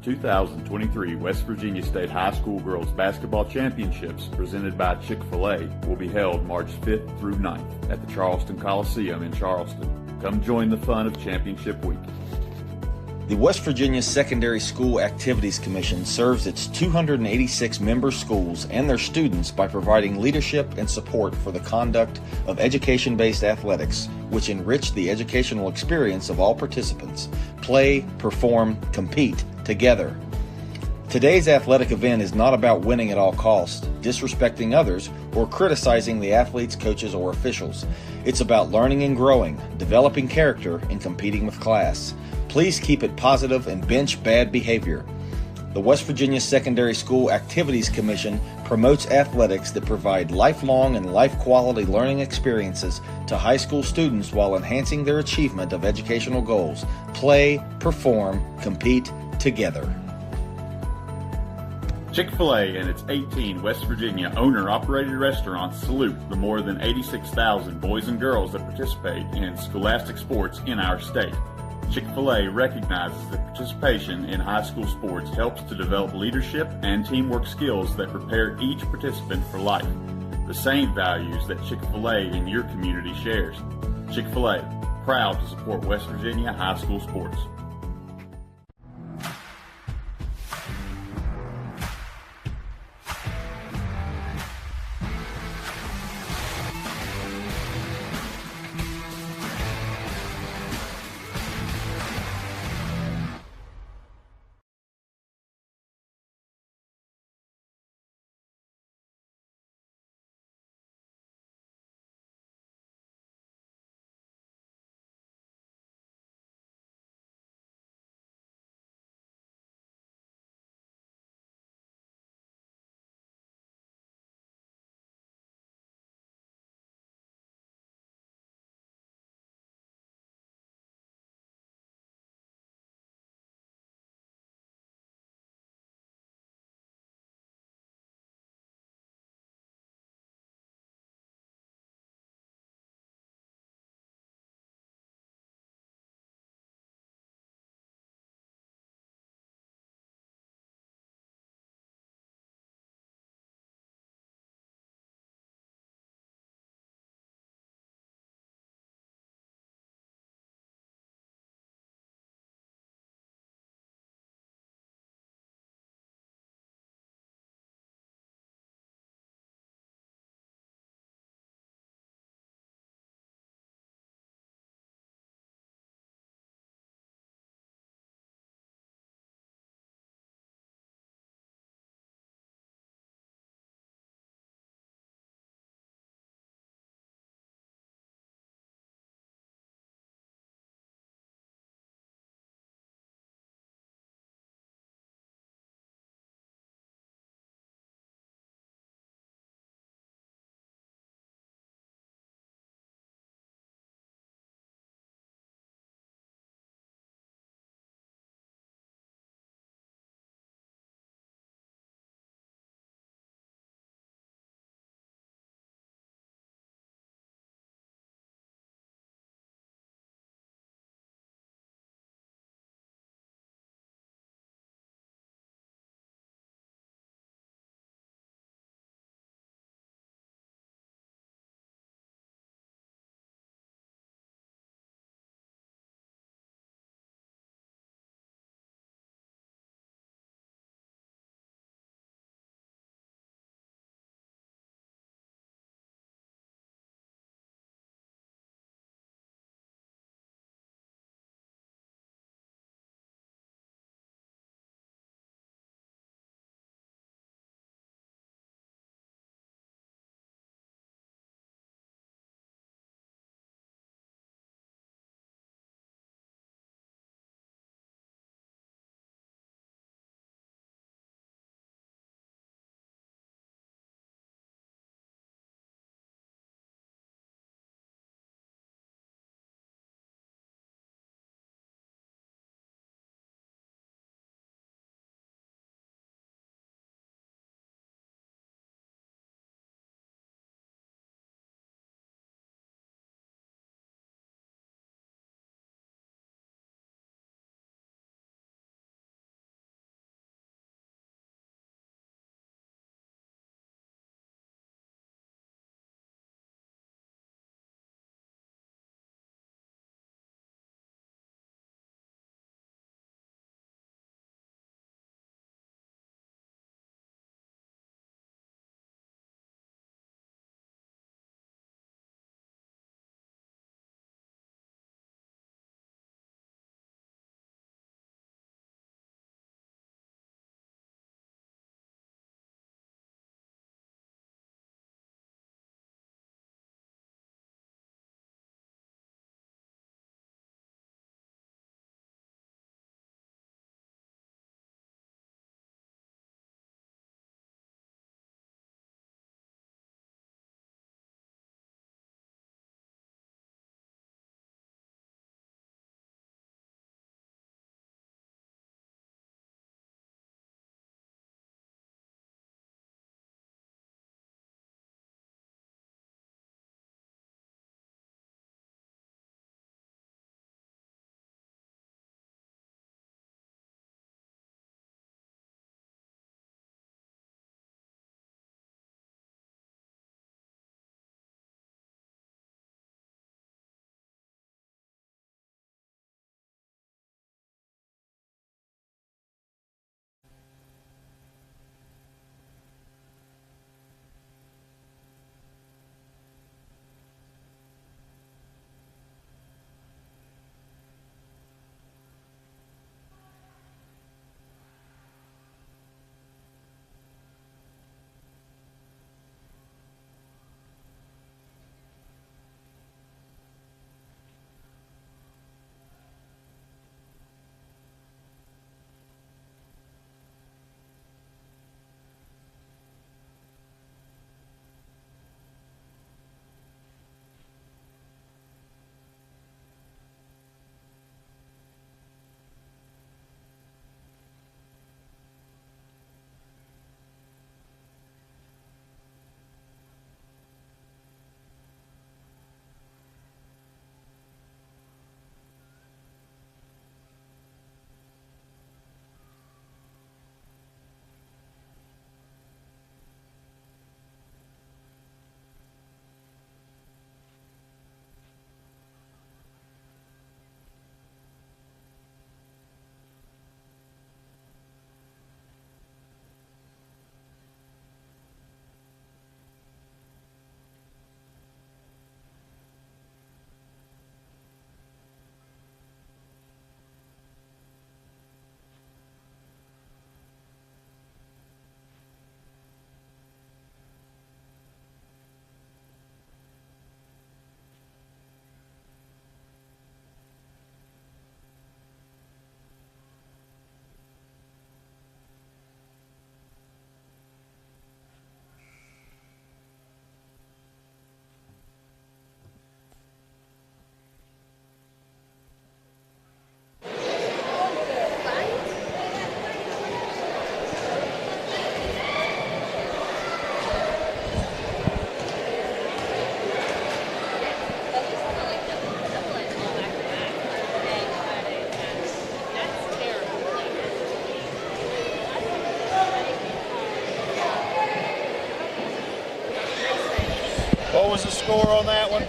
2023 West Virginia State High School Girls Basketball Championships presented by Chick-fil-A will be held March 5th through 9th at the Charleston Coliseum in Charleston. Come join the fun of Championship Week. The West Virginia Secondary School Activities Commission serves its 286 member schools and their students by providing leadership and support for the conduct of education-based athletics, which enrich the educational experience of all participants. Play, perform, compete together. Today's athletic event is not about winning at all costs, disrespecting others, or criticizing the athletes, coaches, or officials. It's about learning and growing, developing character, and competing with class. Please keep it positive and bench bad behavior. The West Virginia Secondary School Activities Commission promotes athletics that provide lifelong and life-quality learning experiences to high school students while enhancing their achievement of educational goals. Play, perform, compete together. Chick-fil-A and its 18 West Virginia owner-operated restaurants salute the more than 86,000 boys and girls that participate in scholastic sports in our state. Chick-fil-A recognizes that participation in high school sports helps to develop leadership and teamwork skills that prepare each participant for life. The same values that Chick-fil-A in your community shares. Chick-fil-A, proud to support West Virginia high school sports. What was the score on that one?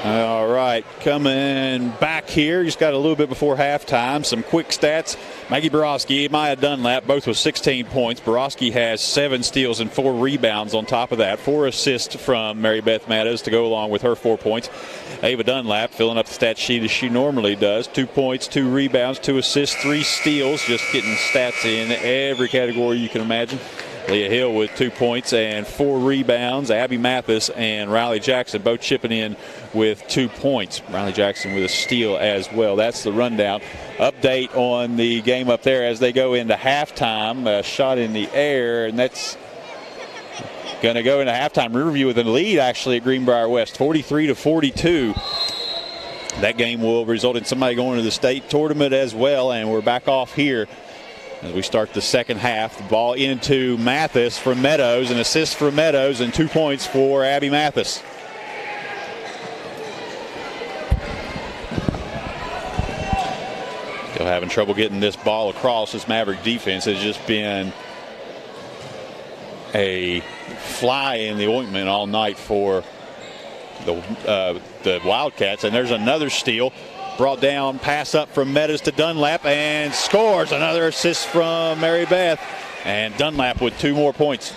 All right, coming back here, just got a little bit before halftime. Some quick stats. Maggie Borowski, Maya Dunlap, both with 16 points. Borowski has 7 steals and 4 rebounds on top of that. 4 assists from Mary Beth Meadows to go along with her 4 points. Ava Dunlap filling up the stat sheet as she normally does. 2 points, 2 rebounds, 2 assists, 3 steals. Just getting stats in every category you can imagine. Leah Hill with 2 points and 4 rebounds. Abby Mathis and Riley Jackson both chipping in with 2 points. Riley Jackson with a steal as well. That's the rundown. Update on the game up there as they go into halftime. A shot in the air, and that's going to go into halftime. Riverview with a lead actually at Greenbrier West, 43-42. That game will result in somebody going to the state tournament as well, and we're back off here as we start the second half. The ball into Mathis from Meadows, an assist for Meadows, and 2 points for Abby Mathis. Still having trouble getting this ball across. This Maverick defense has just been a fly in the ointment all night for the Wildcats. And there's another steal. Brought down, pass up from Meadows to Dunlap, and scores. Another assist from Mary Beth. And Dunlap with 2 more points.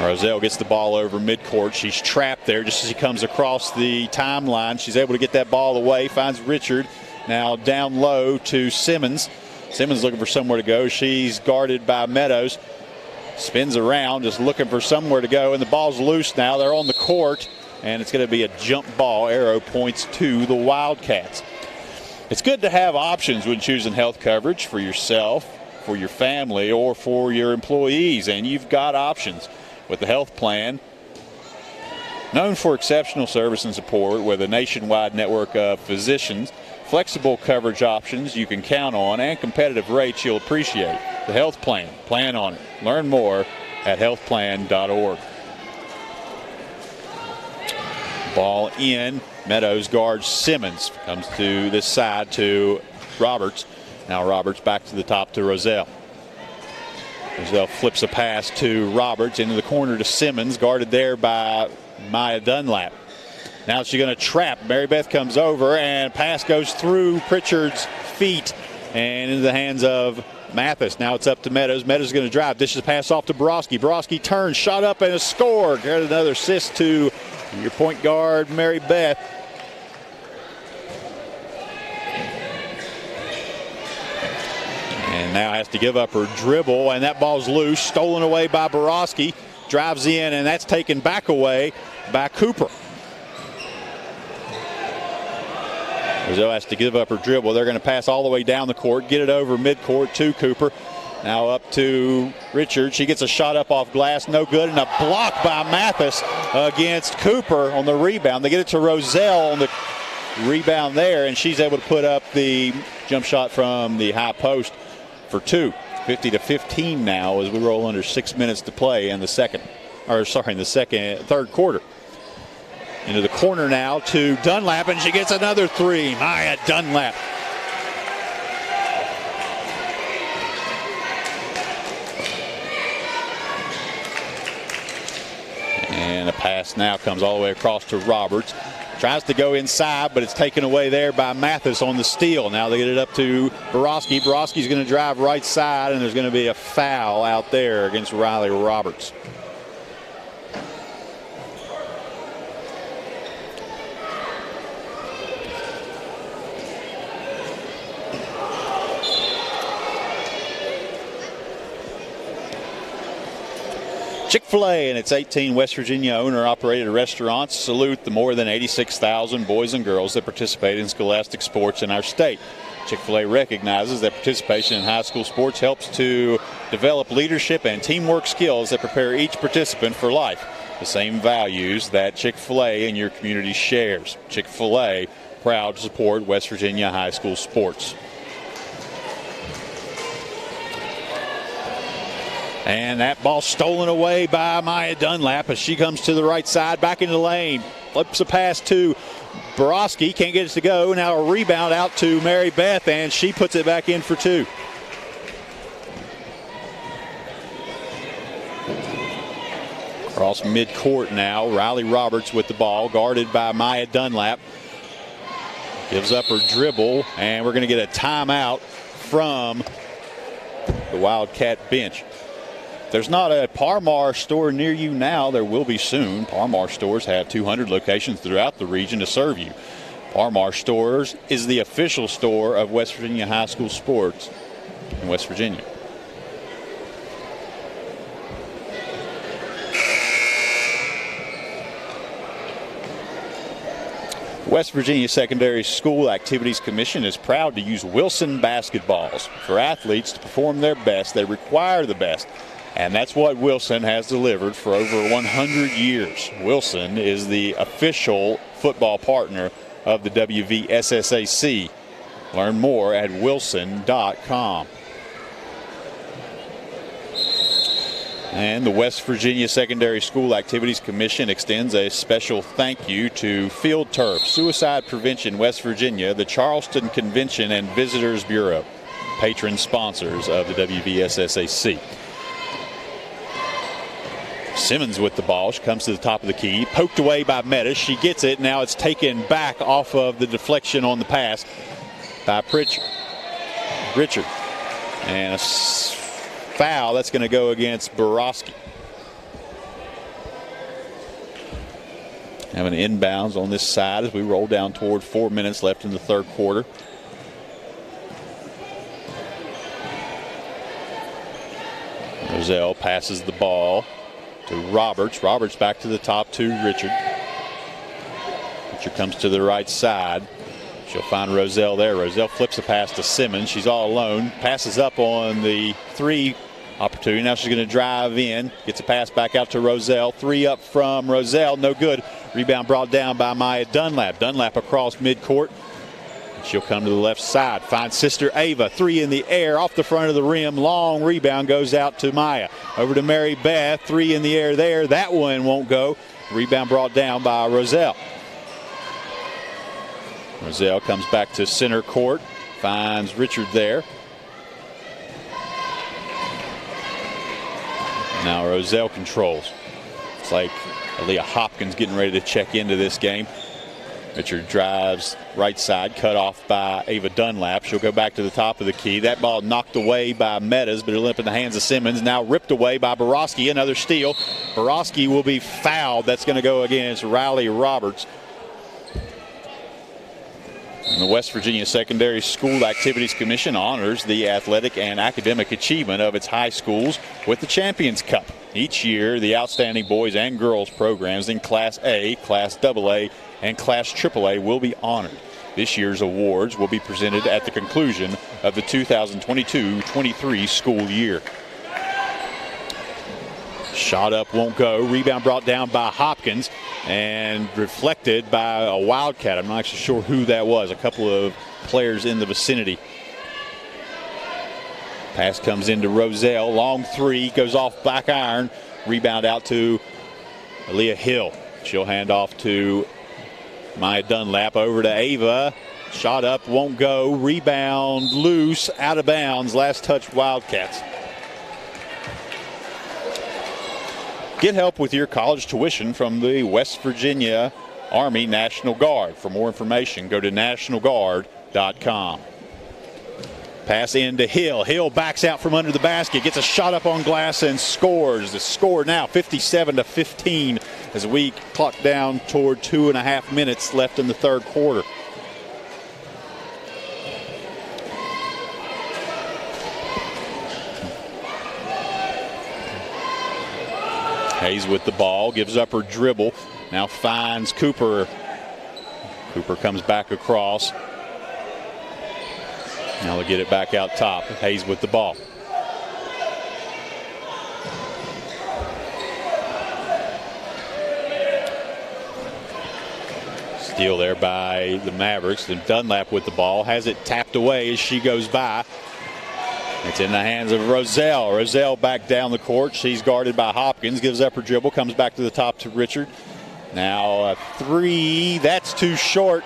Roselle gets the ball over midcourt. She's trapped there just as she comes across the timeline. She's able to get that ball away, finds Richard. Now down low to Simmons. Simmons looking for somewhere to go. She's guarded by Meadows. Spins around, just looking for somewhere to go, and the ball's loose now. They're on the court, and it's going to be a jump ball. Arrow points to the Wildcats. It's good to have options when choosing health coverage for yourself, for your family, or for your employees, and you've got options with the health plan. Known for exceptional service and support with a nationwide network of physicians, flexible coverage options you can count on, and competitive rates you'll appreciate. The health plan. Plan on it. Learn more at healthplan.org. Ball in. Meadows guards Simmons. Comes to this side to Roberts. Now Roberts back to the top to Roselle. Roselle flips a pass to Roberts into the corner to Simmons. Guarded there by Maya Dunlap. Now she's going to trap. Mary Beth comes over, and pass goes through Pritchard's feet and into the hands of Mathis. Now it's up to Meadows. Meadows is going to drive. Dishes a pass off to Borowski. Borowski turns, shot up, and a score. Got another assist to your point guard, Mary Beth. And now has to give up her dribble, and that ball's loose. Stolen away by Borowski. Drives in, and that's taken back away by Cooper. Roselle has to give up her dribble. They're going to pass all the way down the court, get it over midcourt to Cooper. Now up to Richard. She gets a shot up off glass, no good, and a block by Mathis against Cooper on the rebound. They get it to Roselle on the rebound there, and she's able to put up the jump shot from the high post for 2. 50-15 now as we roll under 6 minutes to play in the third quarter. Into the corner now to Dunlap, and she gets another 3. Maya Dunlap. And a pass now comes all the way across to Roberts. Tries to go inside, but it's taken away there by Mathis on the steal. Now they get it up to Borowski. Borowski's going to drive right side, and there's going to be a foul out there against Riley Roberts. Chick-fil-A and its 18 West Virginia owner-operated restaurants salute the more than 86,000 boys and girls that participate in scholastic sports in our state. Chick-fil-A recognizes that participation in high school sports helps to develop leadership and teamwork skills that prepare each participant for life. The same values that Chick-fil-A and your community shares. Chick-fil-A, proud to support West Virginia high school sports. And that ball stolen away by Maya Dunlap as she comes to the right side, back into the lane. Flips a pass to Borowski can't get it to go. Now a rebound out to Mary Beth, and she puts it back in for 2. Across midcourt now. Riley Roberts with the ball, guarded by Maya Dunlap. Gives up her dribble, and we're going to get a timeout from the Wildcat bench. There's not a Parmar store near you now. There will be soon. Parmar stores have 200 locations throughout the region to serve you. Parmar Stores is the official store of West Virginia high school sports in West Virginia. West Virginia Secondary School Activities Commission is proud to use Wilson basketballs. For athletes to perform their best, they require the best. And that's what Wilson has delivered for over 100 years. Wilson is the official football partner of the WVSSAC. Learn more at wilson.com. And the West Virginia Secondary School Activities Commission extends a special thank you to Field Turf, Suicide Prevention West Virginia, the Charleston Convention and Visitors Bureau, patron sponsors of the WVSSAC. Simmons with the ball. She comes to the top of the key. Poked away by Meadow. She gets it. Now it's taken back off of the deflection on the pass by Richard. And a foul that's going to go against Borowski. Having inbounds on this side as we roll down toward 4 minutes left in the third quarter. Roselle passes the ball to Roberts. Roberts back to the top to Richard. Richard comes to the right side. She'll find Roselle there. Roselle flips a pass to Simmons. She's all alone. Passes up on the 3 opportunity. Now she's going to drive in. Gets a pass back out to Roselle. 3 up from Roselle. No good. Rebound brought down by Maya Dunlap. Dunlap across midcourt. She'll come to the left side. Finds sister Ava. 3 in the air off the front of the rim. Long rebound goes out to Maya. Over to Mary Beth. 3 in the air there. That one won't go. Rebound brought down by Roselle. Roselle comes back to center court. Finds Richard there. Now Roselle controls. It's like Aaliyah Hopkins getting ready to check into this game. Richard drives right side, cut off by Ava Dunlap. She'll go back to the top of the key. That ball knocked away by Meadows, but it'll end up in the hands of Simmons. Now ripped away by Borowski. Another steal. Borowski will be fouled. That's going to go against Riley Roberts. And the West Virginia Secondary School Activities Commission honors the athletic and academic achievement of its high schools with the Champions Cup. Each year, the outstanding boys and girls programs in Class A, Class AA, and Class AAA will be honored. This year's awards will be presented at the conclusion of the 2022-23 school year. Shot up won't go. Rebound brought down by Hopkins and reflected by a Wildcat. I'm not actually sure who that was. A couple of players in the vicinity. Pass comes into Roselle. Long 3 goes off back iron. Rebound out to Aaliyah Hill. She'll hand off to Maya Dunlap. Over to Ava. Shot up won't go. Rebound loose, out of bounds. Last touch Wildcats. Get help with your college tuition from the West Virginia Army National Guard. For more information, go to nationalguard.com. Pass into Hill. Hill backs out from under the basket, gets a shot up on glass and scores. The score now 57-15 as we clock down toward 2.5 minutes left in the third quarter. Hayes with the ball, gives up her dribble, now finds Cooper. Cooper comes back across. Now they'll get it back out top. Hayes with the ball. Steal there by the Mavericks. Then Dunlap with the ball, has it tapped away as she goes by. It's in the hands of Roselle. Roselle back down the court. She's guarded by Hopkins. Gives up her dribble. Comes back to the top to Richard. Now a three, that's too short.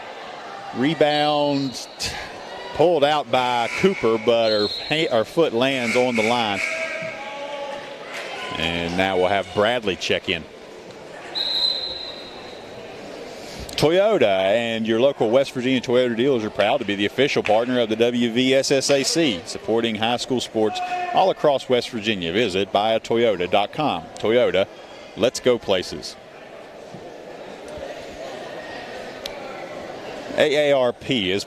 Rebound pulled out by Cooper, but her foot lands on the line. And now we'll have Bradley check in. Toyota and your local West Virginia Toyota dealers are proud to be the official partner of the WVSSAC, supporting high school sports all across West Virginia. Visit buyatoyota.com. Toyota, let's go places. AARP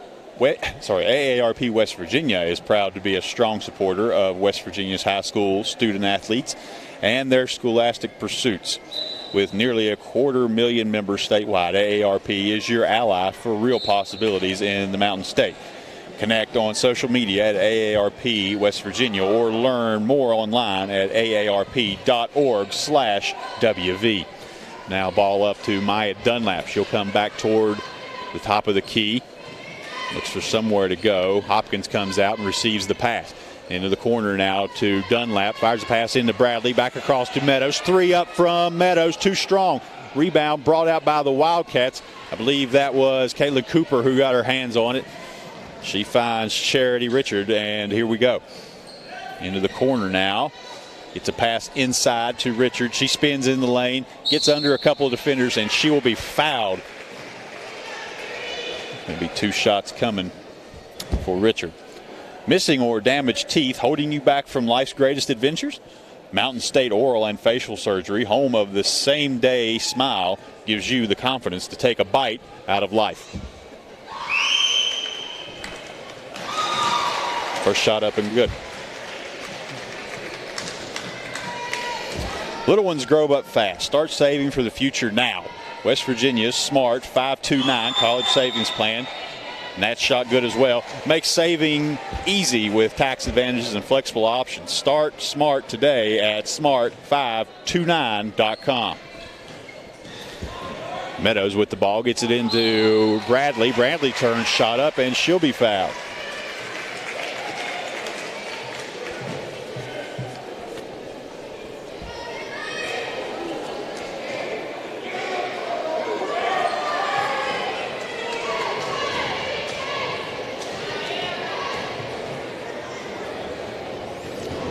West Virginia is proud to be a strong supporter of West Virginia's high school student athletes and their scholastic pursuits. With nearly 250,000 members statewide, AARP is your ally for real possibilities in the Mountain State. Connect on social media at AARP West Virginia or learn more online at aarp.org/WV. Now ball up to Maya Dunlap. She'll come back toward the top of the key. Looks for somewhere to go. Hopkins comes out and receives the pass. Into the corner now to Dunlap. Fires the pass into Bradley. Back across to Meadows. Three up from Meadows. Too strong. Rebound brought out by the Wildcats. I believe that was Kayla Cooper who got her hands on it. She finds Charity Richard, and here we go. Into the corner now. Gets a pass inside to Richard. She spins in the lane. Gets under a couple of defenders, and she will be fouled. There'll be two shots coming for Richard. Missing or damaged teeth holding you back from life's greatest adventures? Mountain State Oral and Facial Surgery, home of the same-day smile, gives you the confidence to take a bite out of life. First shot up and good. Little ones grow up fast. Start saving for the future now. West Virginia's SMART 529 college savings plan. And that shot good as well. Makes saving easy with tax advantages and flexible options. Start smart today at smart529.com. Meadows with the ball, gets it into Bradley. Bradley turns, shot up, and she'll be fouled.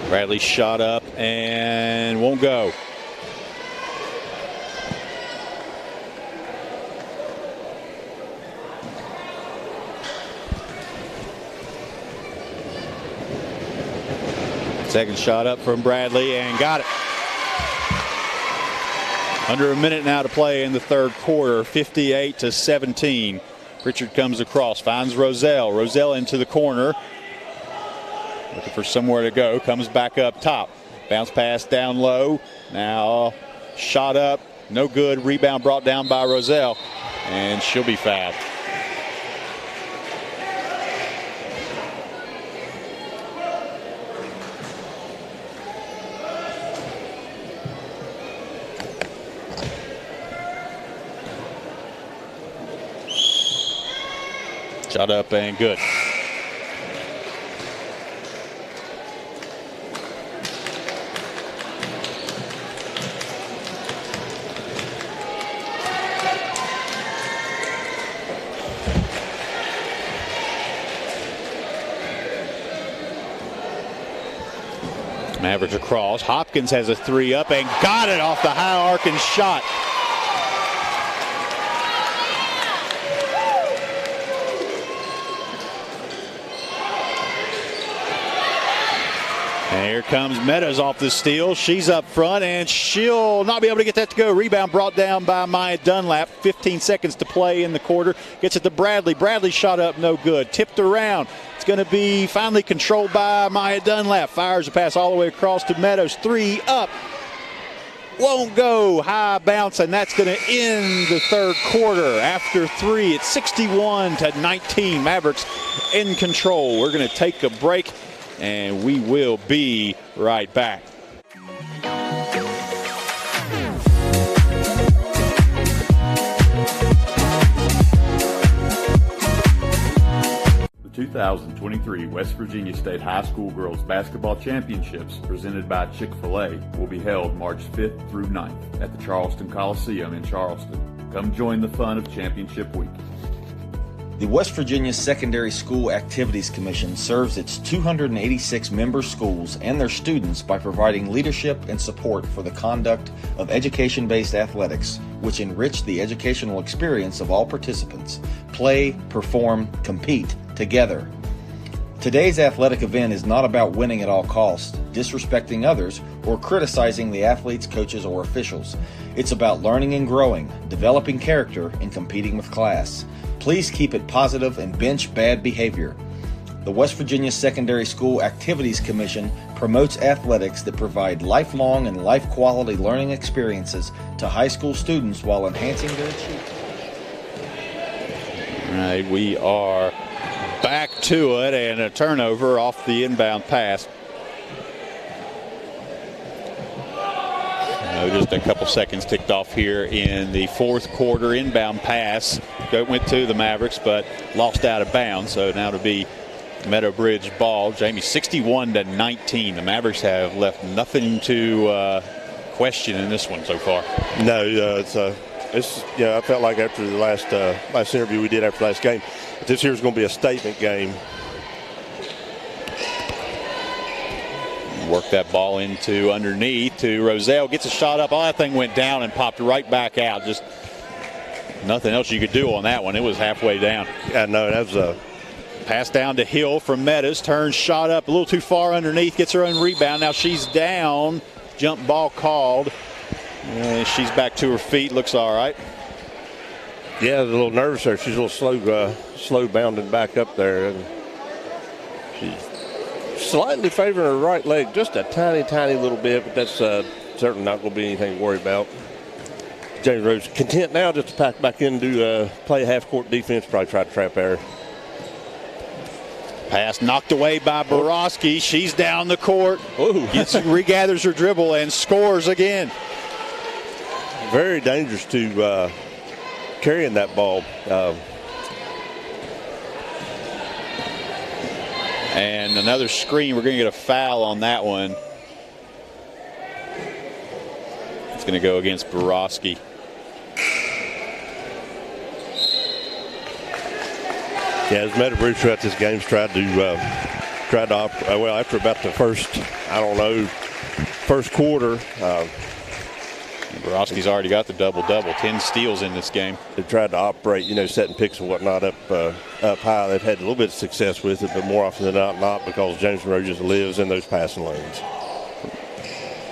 Bradley shot up and won't go. Second shot up from Bradley and got it. Under a minute now to play in the third quarter, 58-17. Richard comes across, finds Roselle. Roselle into the corner. Looking for somewhere to go. Comes back up top. Bounce pass down low. Now shot up. No good. Rebound brought down by Roselle. And she'll be fouled. Shot up and good. Average across. Hopkins has a three up and got it off the high arcing shot. And here comes Meadows off the steal. She's up front and she'll not be able to get that to go. Rebound brought down by Maya Dunlap. 15 seconds to play in the quarter. Gets it to Bradley. Bradley shot up, no good. Tipped around. It's going to be finally controlled by Maya Dunlap. Fires a pass all the way across to Meadows. Three up. Won't go. High bounce, and that's going to end the third quarter. After three, it's 61-19. Mavericks in control. We're going to take a break, and we will be right back. The 2023 West Virginia State High School Girls Basketball Championships, presented by Chick-fil-A, will be held March 5th through 9th at the Charleston Coliseum in Charleston. Come join the fun of Championship Week. The West Virginia Secondary School Activities Commission serves its 286 member schools and their students by providing leadership and support for the conduct of education-based athletics, which enrich the educational experience of all participants. Play, perform, compete together. Today's athletic event is not about winning at all costs, disrespecting others, or criticizing the athletes, coaches, or officials. It's about learning and growing, developing character, and competing with class. Please keep it positive and bench bad behavior. The West Virginia Secondary School Activities Commission promotes athletics that provide lifelong and life-quality learning experiences to high school students while enhancing their achievement. All right, we are back to it, and a turnover off the inbound pass. Just a couple seconds ticked off here in the fourth quarter. Inbound pass went to the Mavericks, but lost out of bounds. So now to be Meadow Bridge ball. Jamie, 61-19. The Mavericks have left nothing to question in this one so far. No, I felt like after the last interview we did after the last game, this here's going to be a statement game. Work that ball into underneath to Roselle. Gets a shot up. Oh, that thing went down and popped right back out. Just nothing else you could do on that one. It was halfway down. Yeah, no, that was a pass down to Hill from Meadows. Turns, shot up a little too far underneath. Gets her own rebound. Now she's down. Jump ball called. She's back to her feet. Looks all right. Yeah, a little nervous there. She's a little slow bounding back up there. And she's slightly favoring her right leg, just a tiny little bit, but that's certainly not going to be anything to worry about. James Rhodes content now just to pack back in, play half-court defense, probably try to trap her. Pass knocked away by Borowski. She's down the court. Regathers her dribble and scores again. Very dangerous to carrying that ball. And another screen. We're going to get a foul on that one. It's going to go against Borowski. Yeah, as Meadow Bridge throughout this game tried to after about the first quarter. Borowski's already got the double-double, 10 steals in this game. They tried to operate, setting picks and whatnot up high. They've had a little bit of success with it, but more often than not because James Monroe just lives in those passing lanes.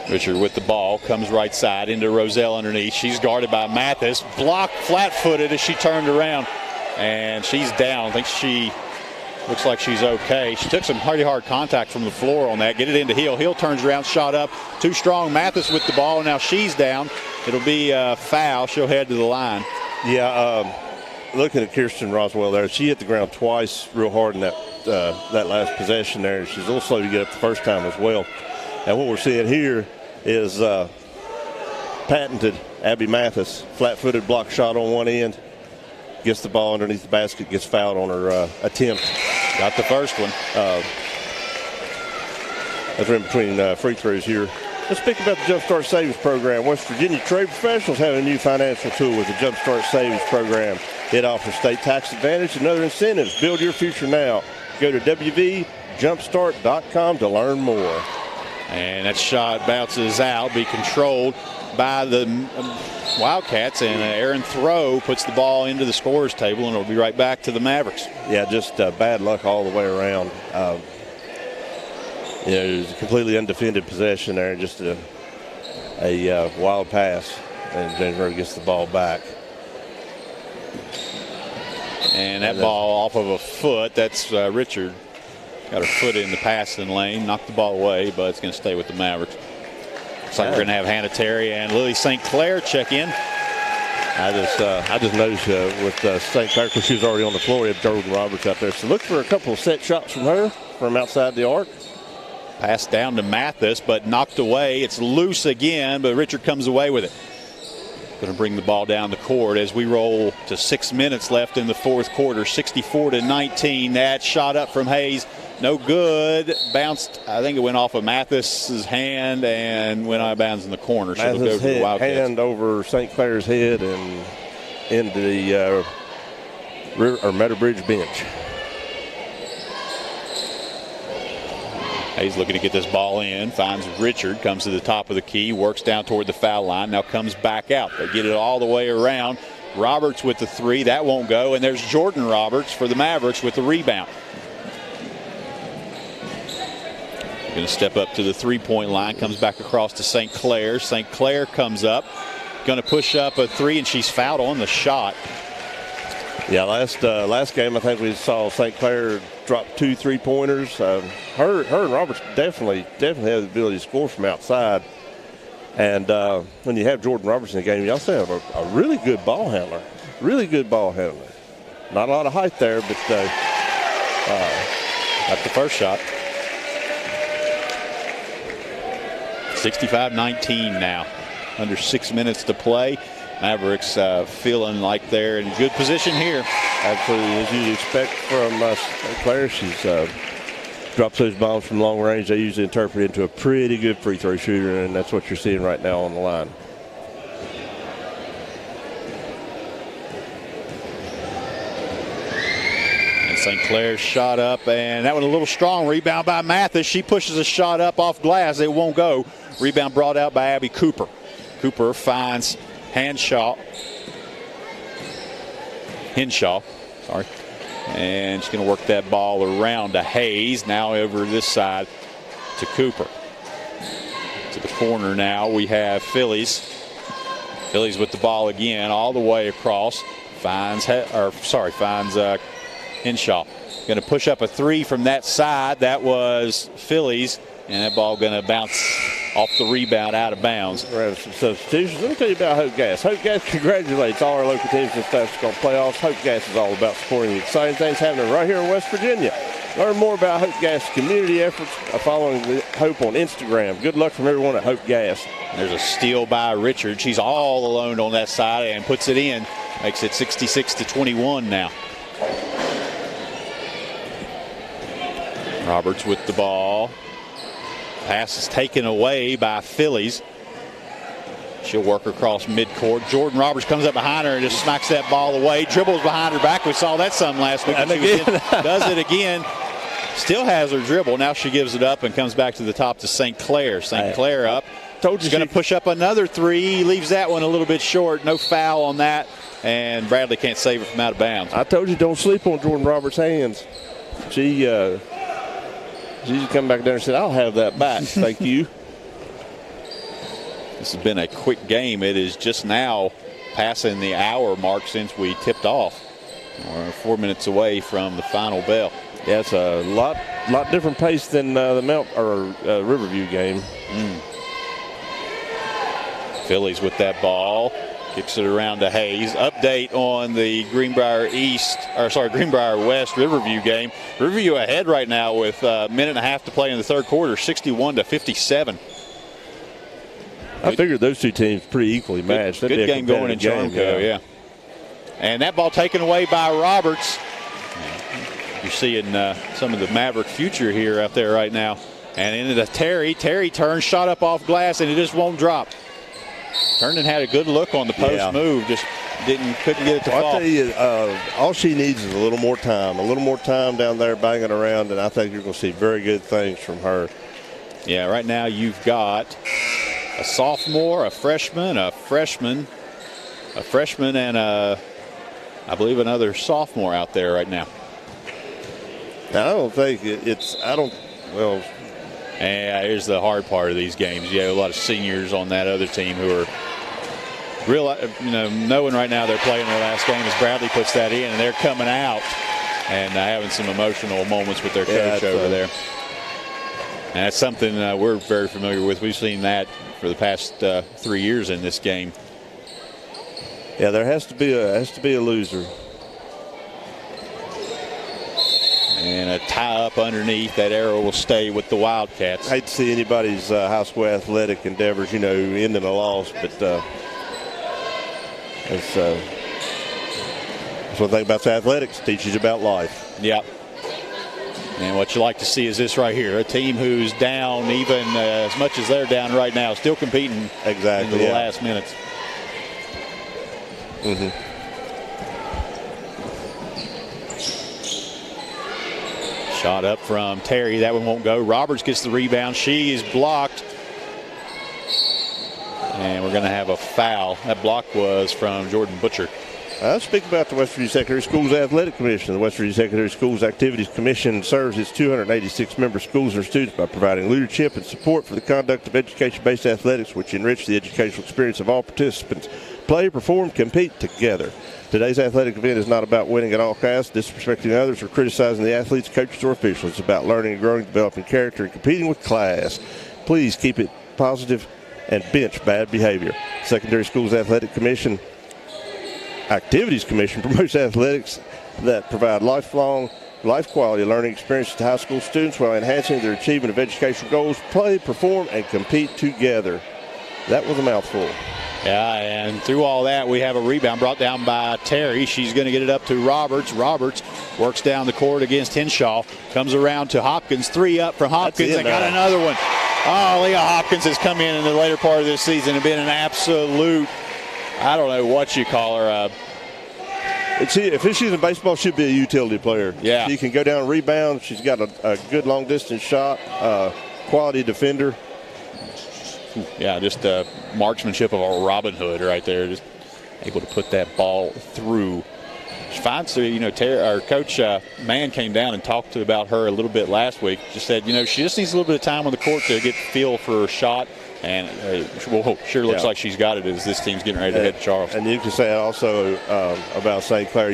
Richard with the ball, comes right side into Roselle underneath. She's guarded by Mathis, blocked flat-footed as she turned around, and she's down. I think she looks like she's okay. She took some pretty hard contact from the floor on that. Get it into Hill. Hill turns around, shot up. Too strong. Mathis with the ball. Now she's down. It'll be a foul. She'll head to the line. Yeah, looking at Kirsten Roswell there, she hit the ground twice real hard in that last possession there. She's a little slow to get up the first time as well. And what we're seeing here is patented Abby Mathis, flat-footed block shot on one end. Gets the ball underneath the basket, gets fouled on her attempt. Got the first one. As we're in between free throws here. Let's speak about the Jumpstart Savings Program. West Virginia trade professionals have a new financial tool with the Jumpstart Savings Program. It offers state tax advantage and other incentives. Build your future now. Go to WVJumpstart.com to learn more. And that shot bounces out, be controlled by the Wildcats, and Aaron Throw puts the ball into the scorer's table, and it'll be right back to the Mavericks. Yeah, just bad luck all the way around. It was a completely undefended possession there, just a wild pass, and James Monroe gets the ball back. And that ball off of a foot. That's Richard. Got her foot in the passing lane, knocked the ball away, but it's going to stay with the Mavericks. Looks like we're going to have Hannah Terry and Lily St. Clair check in. I just noticed with St. Clair, because she was already on the floor, we have Jordan Roberts out there. So look for a couple of set shots from her from outside the arc. Pass down to Mathis, but knocked away. It's loose again, but Richard comes away with it. Going to bring the ball down the court as we roll to 6 minutes left in the fourth quarter. 64-19. That shot up from Hayes. No good. Bounced. I think it went off of Mathis's hand and went out of bounds in the corner. So it'll go to the Wildcats. Hand over St. Clair's head, and into the Meadow Bridge bench. Hayes looking to get this ball in, finds Richard, comes to the top of the key, works down toward the foul line, now comes back out. They get it all the way around. Roberts with the three, that won't go, and there's Jordan Roberts for the Mavericks with the rebound. Going to step up to the three-point line, comes back across to St. Clair. St. Clair comes up, going to push up a three, and she's fouled on the shot. Yeah, last game I think we saw St. Clair drop 2 3-pointers. Her and Roberts definitely have the ability to score from outside. And when you have Jordan Roberts in the game, you also have a really good ball handler. Really good ball handler. Not a lot of height there, but that's the first shot. 65-19 now. Under 6 minutes to play. Mavericks feeling like they're in good position here. Absolutely, as you'd expect from St. Clair. She's drops those bombs from long range. They usually interpret into a pretty good free throw shooter, and that's what you're seeing right now on the line. And St. Clair shot up, and that one a little strong. Rebound by Mathis. She pushes a shot up off glass. It won't go. Rebound brought out by Abby Cooper. Cooper finds Henshaw, sorry. And she's going to work that ball around to Hayes. Now over this side to Cooper. To the corner now we have Phillies. Phillies with the ball again all the way across. Finds Henshaw. Going to push up a three from that side. That was Phillies. And that ball going to bounce off the rebound out of bounds. Some substitutions. Let me tell you about Hope Gas. Hope Gas congratulates all our local teams in the Statistical playoffs. Hope Gas is all about supporting the exciting things happening right here in West Virginia. Learn more about Hope Gas community efforts by following Hope on Instagram. Good luck from everyone at Hope Gas. There's a steal by Richard. She's all alone on that side and puts it in. Makes it 66-21 now. Roberts with the ball. Pass is taken away by Phillies. She'll work across midcourt. Jordan Roberts comes up behind her and just smacks that ball away. Dribbles behind her back. We saw that some last week. And again. Does it again. Still has her dribble. Now she gives it up and comes back to the top to St. Clair. St. Clair up. She's going to push up another three. Leaves that one a little bit short. No foul on that. And Bradley can't save it from out of bounds. I told you don't sleep on Jordan Roberts' hands. She come back down and said, I'll have that back. Thank you. This has been a quick game. It is just now passing the hour mark since we tipped off. We're 4 minutes away from the final bell. Yeah, it's a lot different pace than the Riverview game. Phillies with that ball. Kicks it around to Hayes. Update on the Greenbrier West Riverview game. Riverview ahead right now with a minute and a half to play in the third quarter, 61-57. I figured those two teams pretty equally matched. Good game going in Charmco, yeah. And that ball taken away by Roberts. You're seeing some of the Maverick future here out there right now. And into the Terry. Terry turns, shot up off glass, and it just won't drop. Herndon had a good look on the post move, just couldn't get it to fall. I'll tell you, all she needs is a little more time down there banging around, and I think you're going to see very good things from her. Yeah, right now you've got a sophomore, a freshman, and I believe another sophomore out there right now. Now, I don't think Yeah, here's the hard part of these games. You have a lot of seniors on that other team who are knowing right now they're playing their last game as Bradley puts that in, and they're coming out and having some emotional moments with their coach over there. And that's something we're very familiar with. We've seen that for the past 3 years in this game. Yeah, there has to be a loser. And a tie up underneath. That arrow will stay with the Wildcats. I hate to see anybody's high school athletic endeavors, end in a loss, but that's one thing about athletics. Teaches you about life. Yep. And what you like to see is this right here. A team who's down even as much as they're down right now, still competing into the last minutes. Shot up from Terry. That one won't go. Roberts gets the rebound. She is blocked. And we're going to have a foul. That block was from Jordan Butcher. I'll speak about the West Virginia Secondary Schools Athletic Commission. The West Virginia Secondary Schools Activities Commission serves its 286 member schools and students by providing leadership and support for the conduct of education-based athletics, which enrich the educational experience of all participants. Play, perform, compete together. Today's athletic event is not about winning at all costs, disrespecting others, or criticizing the athletes, coaches, or officials. It's about learning and growing, developing character, and competing with class. Please keep it positive and bench bad behavior. Secondary Schools Athletic Commission Activities Commission promotes athletics that provide life quality learning experiences to high school students while enhancing their achievement of educational goals. Play, perform, and compete together. That was a mouthful. Yeah, and through all that, we have a rebound brought down by Terry. She's going to get it up to Roberts. Roberts works down the court against Henshaw. Comes around to Hopkins. 3 up from Hopkins. They got another one. Oh, Leah Hopkins has come in the later part of this season and been an absolute, I don't know what you call her. If she's in baseball, she'll be a utility player. Yeah. She can go down and rebound. She's got a good long-distance shot, quality defender. Yeah, just marksmanship of a Robin Hood right there. Just able to put that ball through. She finds, Coach Mann came down and talked about her a little bit last week. Just said, she just needs a little bit of time on the court to get the feel for her shot. And sure looks like she's got it as this team's getting ready to head to Charleston. And you can say also about St. Clair,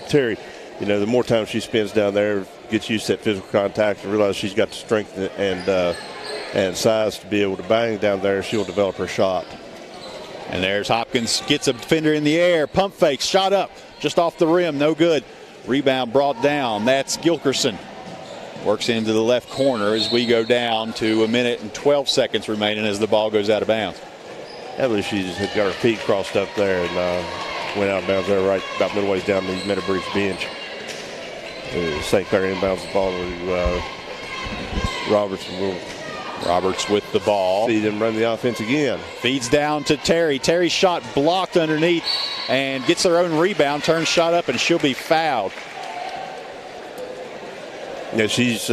Terry, the more time she spends down there, gets used to that physical contact and realize she's got the strength and size to be able to bang down there, she'll develop her shot. And there's Hopkins, gets a defender in the air, pump fake, shot up, just off the rim, no good. Rebound brought down, that's Gilkerson. Works into the left corner as we go down to 1 minute and 12 seconds remaining as the ball goes out of bounds. I believe she just got her feet crossed up there and went out of bounds there right about midway down the Meadow Bridge bench. St. Clair inbounds the ball to Roberts. Roberts with the ball. See them run the offense again. Feeds down to Terry. Terry's shot blocked underneath and gets her own rebound, turns shot up, and she'll be fouled. Yeah, she's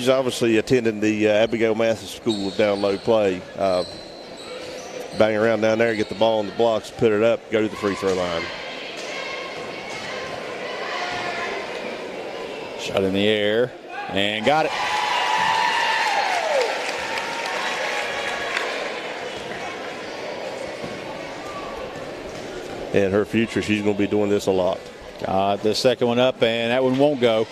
obviously attending the Abigail Mathis School of Down Low Play. Bang around down there, get the ball on the blocks, put it up, go to the free throw line. Shot in the air and got it. In her future, she's going to be doing this a lot. Got the second one up, and that one won't go.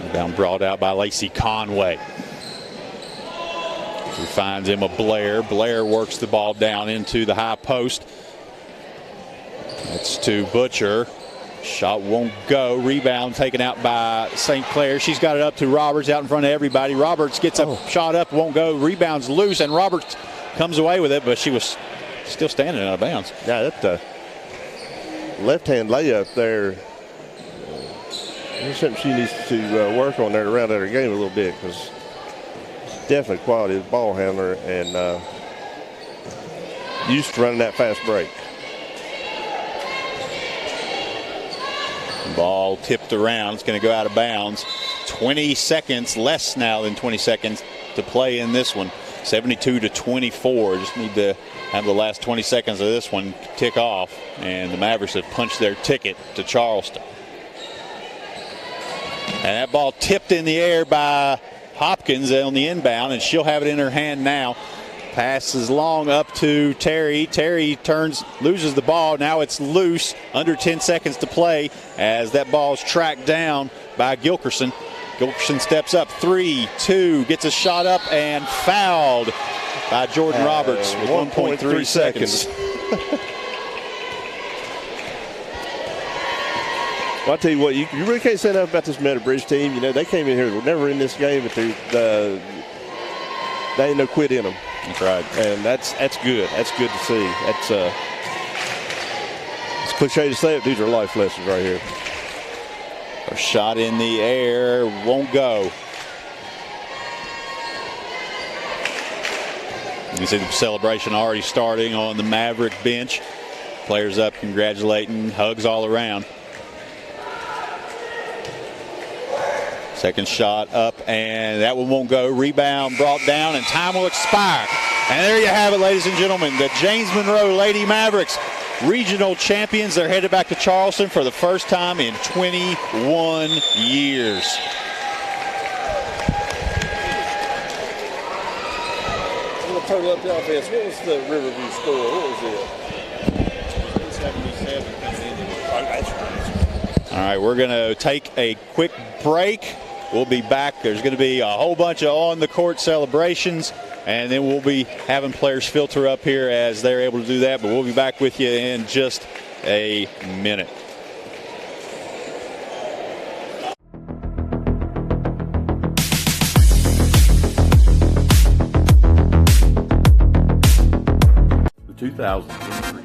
Rebound brought out by Lacey Conway. Who finds Emma Blair. Blair works the ball down into the high post. That's to Butcher. Shot won't go. Rebound taken out by St. Clair. She's got it up to Roberts out in front of everybody. Roberts gets a shot up, won't go. Rebounds loose, and Roberts comes away with it, but she was still standing out of bounds. Yeah, that left-hand layup there, there's something she needs to work on there to round out her game a little bit, because definitely quality as a ball handler and used to running that fast break. Ball tipped around. It's going to go out of bounds. 20 seconds, less now than 20 seconds to play in this one. 72-24. Just need to have the last 20 seconds of this one tick off. And the Mavericks have punched their ticket to Charleston. And that ball tipped in the air by Hopkins on the inbound, and she'll have it in her hand now. Passes long up to Terry. Terry loses the ball. Now it's loose. Under 10 seconds to play as that ball is tracked down by Gilkerson. Gilkerson steps up. 3-2. Gets a shot up and fouled by Jordan Roberts with 1.3 seconds. Well, I'll tell you what, you really can't say enough about this Meadow Bridge team. You know, they came in here, we're never in this game, but they ain't no quit in them. That's right. And that's good. That's good to see. It's cliche to say it. These are life lessons right here. A shot in the air won't go. You can see the celebration already starting on the Maverick bench. Players up congratulating, hugs all around. Second shot up, and that one won't go. Rebound brought down, and time will expire. And there you have it, ladies and gentlemen. The James Monroe Lady Mavericks, regional champions. They're headed back to Charleston for the first time in 21 years. Total up the offense. What was the Riverview score? What was it? 77 coming in. Oh, that's right. All right, we're going to take a quick break. We'll be back. There's going to be a whole bunch of on-the-court celebrations, and then we'll be having players filter up here as they're able to do that. But we'll be back with you in just a minute. The 2023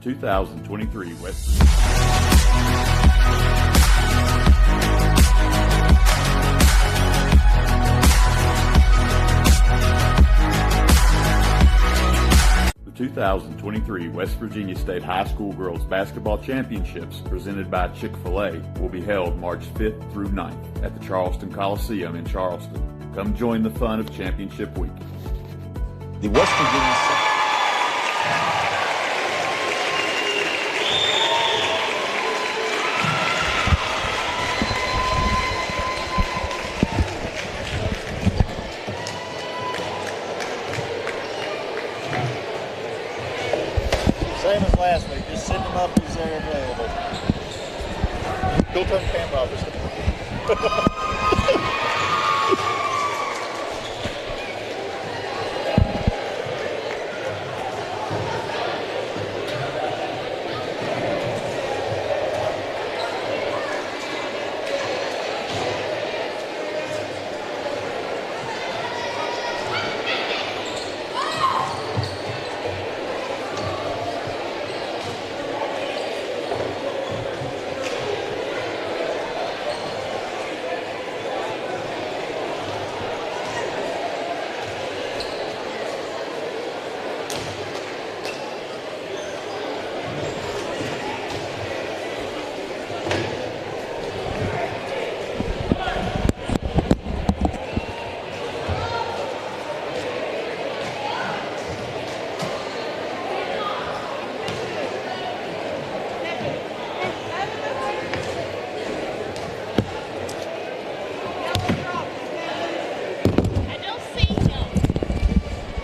2023 West Virginia. The 2023 West Virginia State High School Girls Basketball Championships, presented by Chick-fil-A, will be held March 5th through 9th at the Charleston Coliseum in Charleston. Come join the fun of Championship Week. The West Virginia Same as last week. Just send them up as they're available. Go turn the camera off.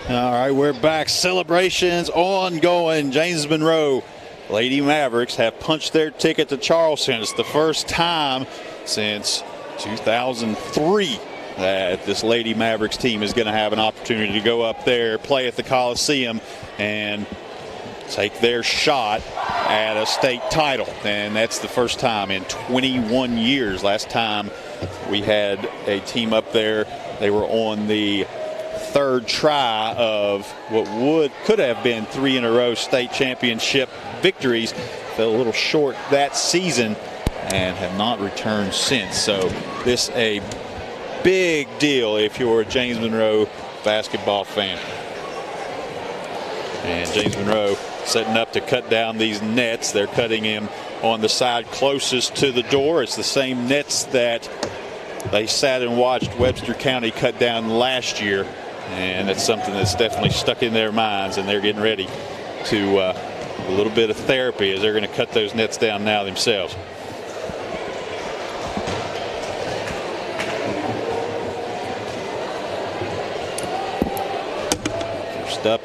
All right, we're back. Celebrations ongoing. James Monroe Lady Mavericks have punched their ticket to Charleston. It's the first time since 2003 that this Lady Mavericks team is going to have an opportunity to go up there, play at the Coliseum, and take their shot at a state title. And that's the first time in 21 years. Last time we had a team up there, they were on the third try of what could have been 3 in a row state championship victories. Fell a little short that season and have not returned since. So this a big deal if you're a James Monroe basketball fan. And James Monroe setting up to cut down these nets. They're cutting him on the side closest to the door. It's the same nets that they sat and watched Webster County cut down last year. And it's something that's definitely stuck in their minds, and they're getting ready to a little bit of therapy as they're going to cut those nets down now themselves. First up,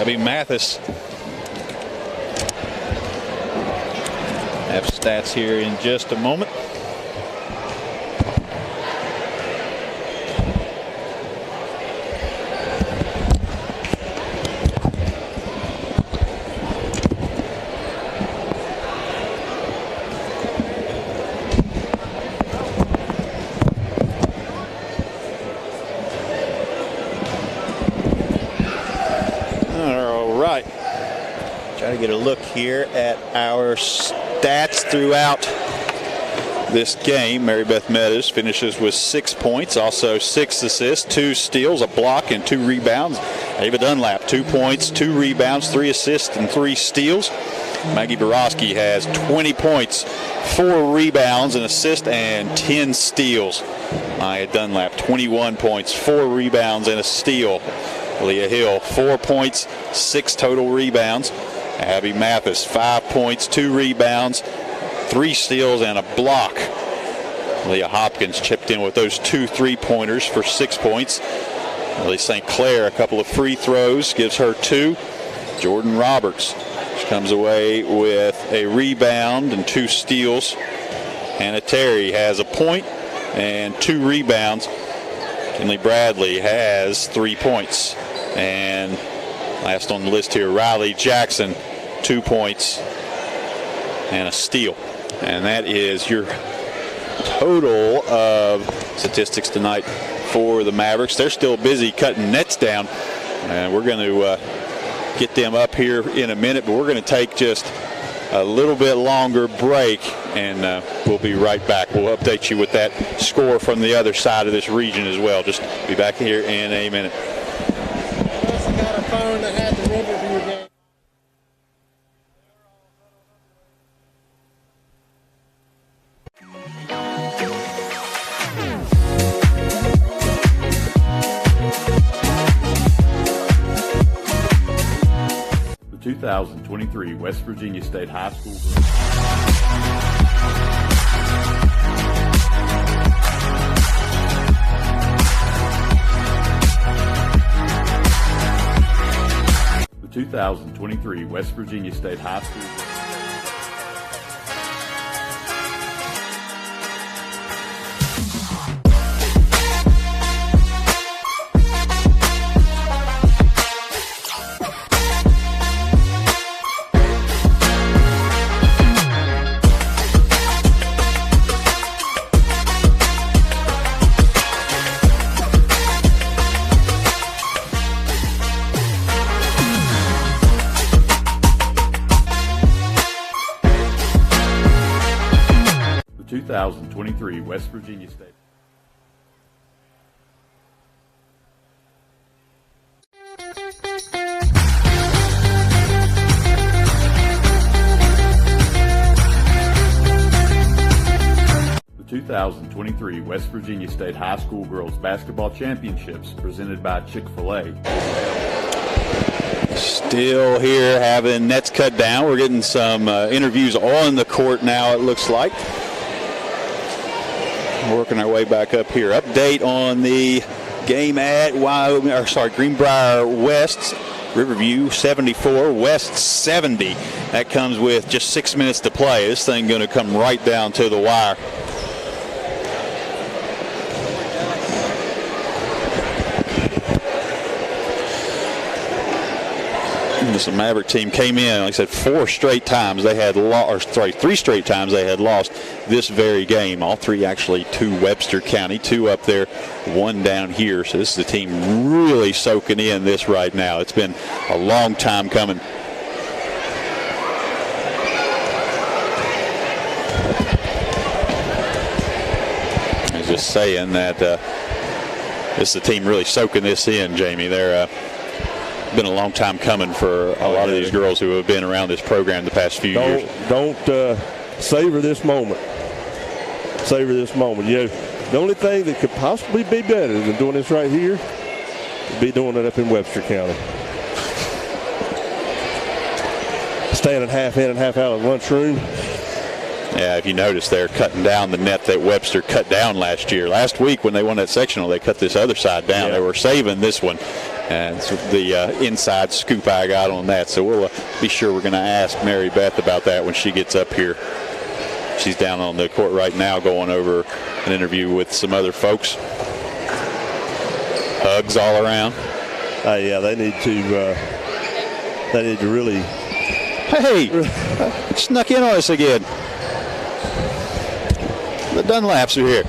Abby Mathis. Have stats here in just a moment. a look here at our stats throughout this game. Mary Beth Meadows finishes with 6 points, also 6 assists, 2 steals, a block, and 2 rebounds. Ava Dunlap, 2 points, 2 rebounds, 3 assists, and 3 steals. Maggie Borowski has 20 points, 4 rebounds, an assist, and 10 steals. Maya Dunlap, 21 points, 4 rebounds, and a steal. Leah Hill, 4 points, 6 total rebounds. Abby Mathis, 5 points, 2 rebounds, 3 steals, and a block. Leah Hopkins chipped in with those 2 3-pointers for 6 points. Lily St. Clair, a couple of free throws, gives her 2. Jordan Roberts, she comes away with a rebound and 2 steals. Hannah Terry has a point and 2 rebounds. Kinley Bradley has 3 points. And last on the list here, Riley Jackson, 2 points and a steal. And that is your total of statistics tonight for the Mavericks. They're still busy cutting nets down, and we're going to get them up here in a minute, but we're going to take just a little bit longer break, and we'll be right back. We'll update you with that score from the other side of this region as well. Just be back here in a minute. I got a phone that had the Riverview game. The 2023 West Virginia State High School The 2023 West Virginia State High School The 2023 West Virginia State. The 2023 West Virginia State High School Girls Basketball Championships presented by Chick-fil-A. Still here having nets cut down. We're getting some interviews on the court now, it looks like. Working our way back up here. Update on the game at Greenbrier West. Riverview 74, West 70. That comes with just 6 minutes to play. This thing going to come right down to the wire. This Maverick team came in, like I said, 3 straight times they had lost this very game. All 3 actually to Webster County, 2 up there, 1 down here. So this is the team really soaking in this right now. It's been a long time coming. I was just saying that this is the team really soaking this in, Jamie. They're been a long time coming for a lot of these girls who have been around this program the past few years. Don't savor this moment. Savor this moment. You know, the only thing that could possibly be better than doing this right here would be doing it up in Webster County. Standing half in and half out of the lunchroom. Yeah, if you notice, they're cutting down the net that Webster cut down last year. Last week when they won that sectional, they cut this other side down. Yeah. They were saving this one. And it's the inside scoop I got on that. So we'll be sure we're going to ask Mary Beth about that when she gets up here. She's down on the court right now going over an interview with some other folks. Hugs all around. Yeah, they need to really. Hey, snuck in on us again. The Dunlaps are here.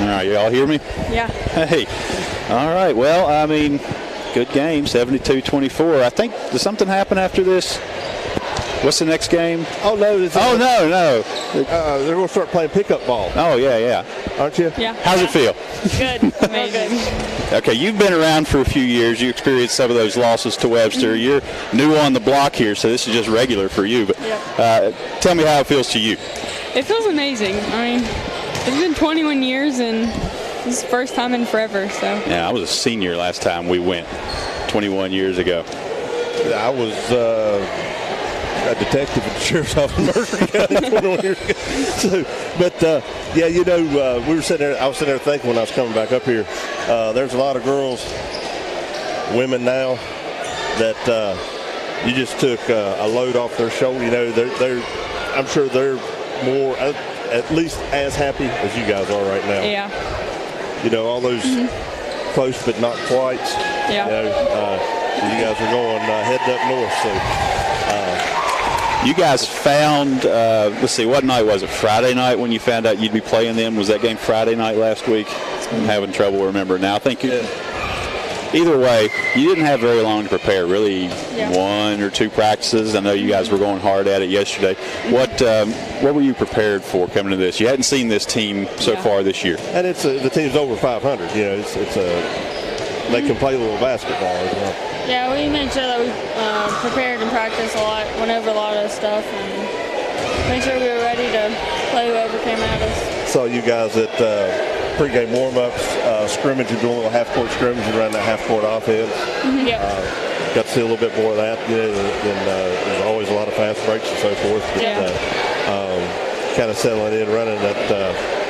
All right, you all hear me? Yeah. Hey. All right, well, I mean, good game, 72-24. I think, does something happen after this? What's the next game? Oh, no. No. They're going to start playing pickup ball. Oh, yeah. Aren't you? Yeah. How's it feel? Good. Amazing. Okay, you've been around for a few years. You experienced some of those losses to Webster. You're new on the block here, so this is just regular for you. But tell me how it feels to you. It feels amazing. I mean, it's been 21 years, and this is the first time in forever. So. Yeah, I was a senior last time we went, 21 years ago. I was a detective at the Sheriff's Office in Mercer County 21 years ago. So, but, we were sitting there, I was sitting there thinking when I was coming back up here, there's a lot of girls, women now, that you just took a load off their shoulder. You know, I'm sure they're more, at least as happy as you guys are right now. Yeah. You know, all those close but not quite. Yeah. You know, you guys are going heading up north, so. You guys found, let's see, what night was it? Friday night when you found out you'd be playing them? Was that game Friday night last week? I'm having trouble remembering now. I think either way, you didn't have very long to prepare, really 1 or 2 practices. I know you guys were going hard at it yesterday. What were you prepared for coming to this? You hadn't seen this team so far this year. And the team's over 500. You know, they can play a little basketball as well. Yeah, we made sure that we prepared and practiced a lot, went over a lot of stuff, and made sure we were ready to play whoever came at us. Saw you guys at pregame warm-ups, scrimmage, you're doing a little half-court scrimmage around that half-court offense. Got to see a little bit more of that. You know, and there's always a lot of fast breaks and so forth. But, kind of settling in, running that,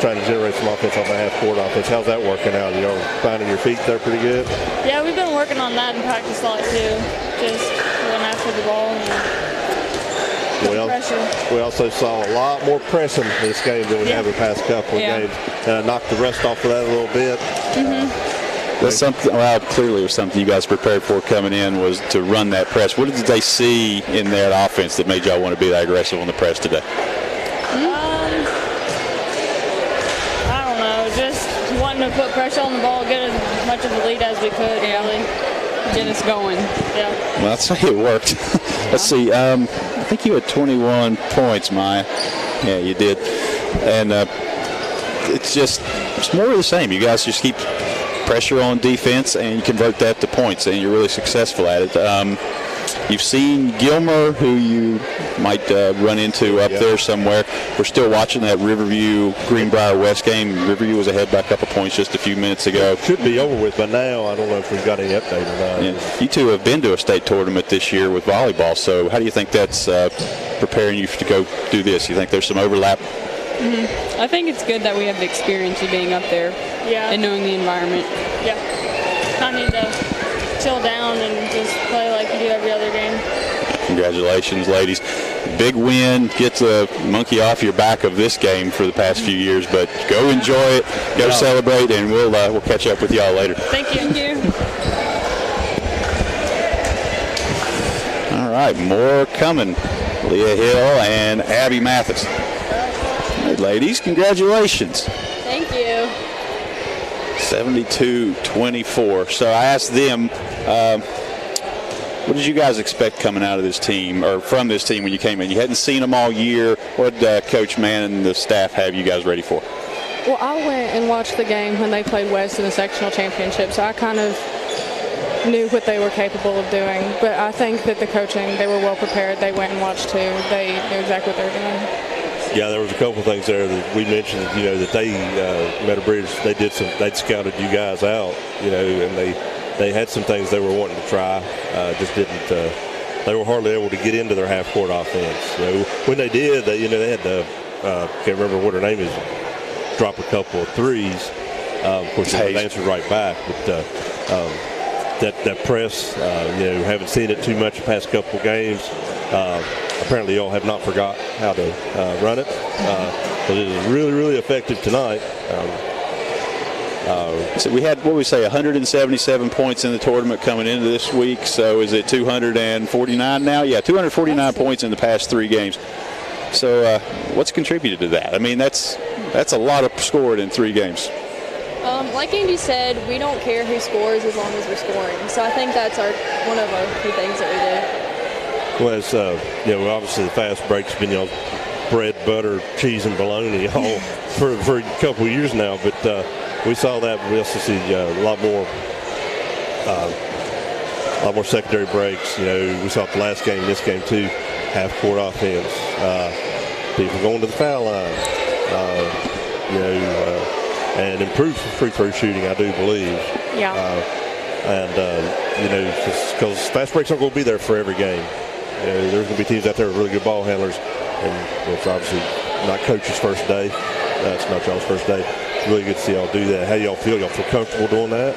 trying to generate some offense off the half-court offense. How's that working out? You know, finding your feet there pretty good? Yeah, we've been working on that in practice a lot too. Just going after the ball and pressure. We also saw a lot more pressing this game than we have the past couple of games. Knocked the rust off of that a little bit. That's something. Well, clearly, it was something you guys prepared for coming in, was to run that press. What did they see in that offense that made y'all want to be that aggressive on the press today? I don't know, just wanting to put pressure on the ball, get as much of the lead as we could, really. Get us going. Yeah. Well, I'd say it worked. Let's see. I think you had 21 points, Maya. Yeah, you did. And it's more of the same. You guys just keep pressure on defense and you convert that to points, and you're really successful at it. You've seen Gilmer, who you might run into up there somewhere. We're still watching that Riverview-Greenbrier West game. Riverview was ahead by a couple points just a few minutes ago. Should be over with by now. I don't know if we've got any update or not. Yeah. You two have been to a state tournament this year with volleyball, so how do you think that's preparing you to go do this? You think there's some overlap? I think it's good that we have the experience of being up there and knowing the environment. Yeah. I need to chill down and just play like you do every other game. Congratulations, ladies. Big win. Get the monkey off your back of this game for the past few years, but go enjoy it, go celebrate, and we'll catch up with y'all later. Thank you. Thank you. All right, more coming. Leah Hill and Abby Mathis. Hey, ladies, congratulations. Thank you. 72-24. So I asked them, what did you guys expect coming out of this team, or from this team when you came in? You hadn't seen them all year. What did Coach Mann and the staff have you guys ready for? Well, I went and watched the game when they played West in the sectional championship, so I kind of knew what they were capable of doing. But I think that the coaching, they were well prepared. They went and watched too. They knew exactly what they were doing. Yeah, there was a couple of things there that we mentioned. You know, that they Meadow Bridge, they'd scouted you guys out. You know, and they had some things they were wanting to try. Just didn't. They were hardly able to get into their half-court offense. You know, when they did, they had to. Can't remember what her name is. Drop a couple of threes. Of course, they answered right back. But that press, you know, haven't seen it too much the past couple of games. Apparently, y'all have not forgot how to run it. But it was really, really effective tonight. So we had, 177 points in the tournament coming into this week. So is it 249 now? Yeah, 249 points in the past 3 games. So what's contributed to that? I mean, that's a lot of scoring in 3 games. Like Andy said, we don't care who scores as long as we're scoring. So I think that's one of our key things that we do. Well, it's obviously the fast break's been bread, butter, cheese, and bologna all for a couple of years now. But we saw that. We also see a lot more secondary breaks. We saw it the last game, this game too. Half-court offense, people going to the foul line. And improved free throw shooting, I do believe. Yeah. Because fast breaks aren't going to be there for every game. There's going to be teams out there with really good ball handlers, and it's obviously not coach's first day. That's not y'all's first day. It's really good to see y'all do that. How do y'all feel? Y'all feel comfortable doing that?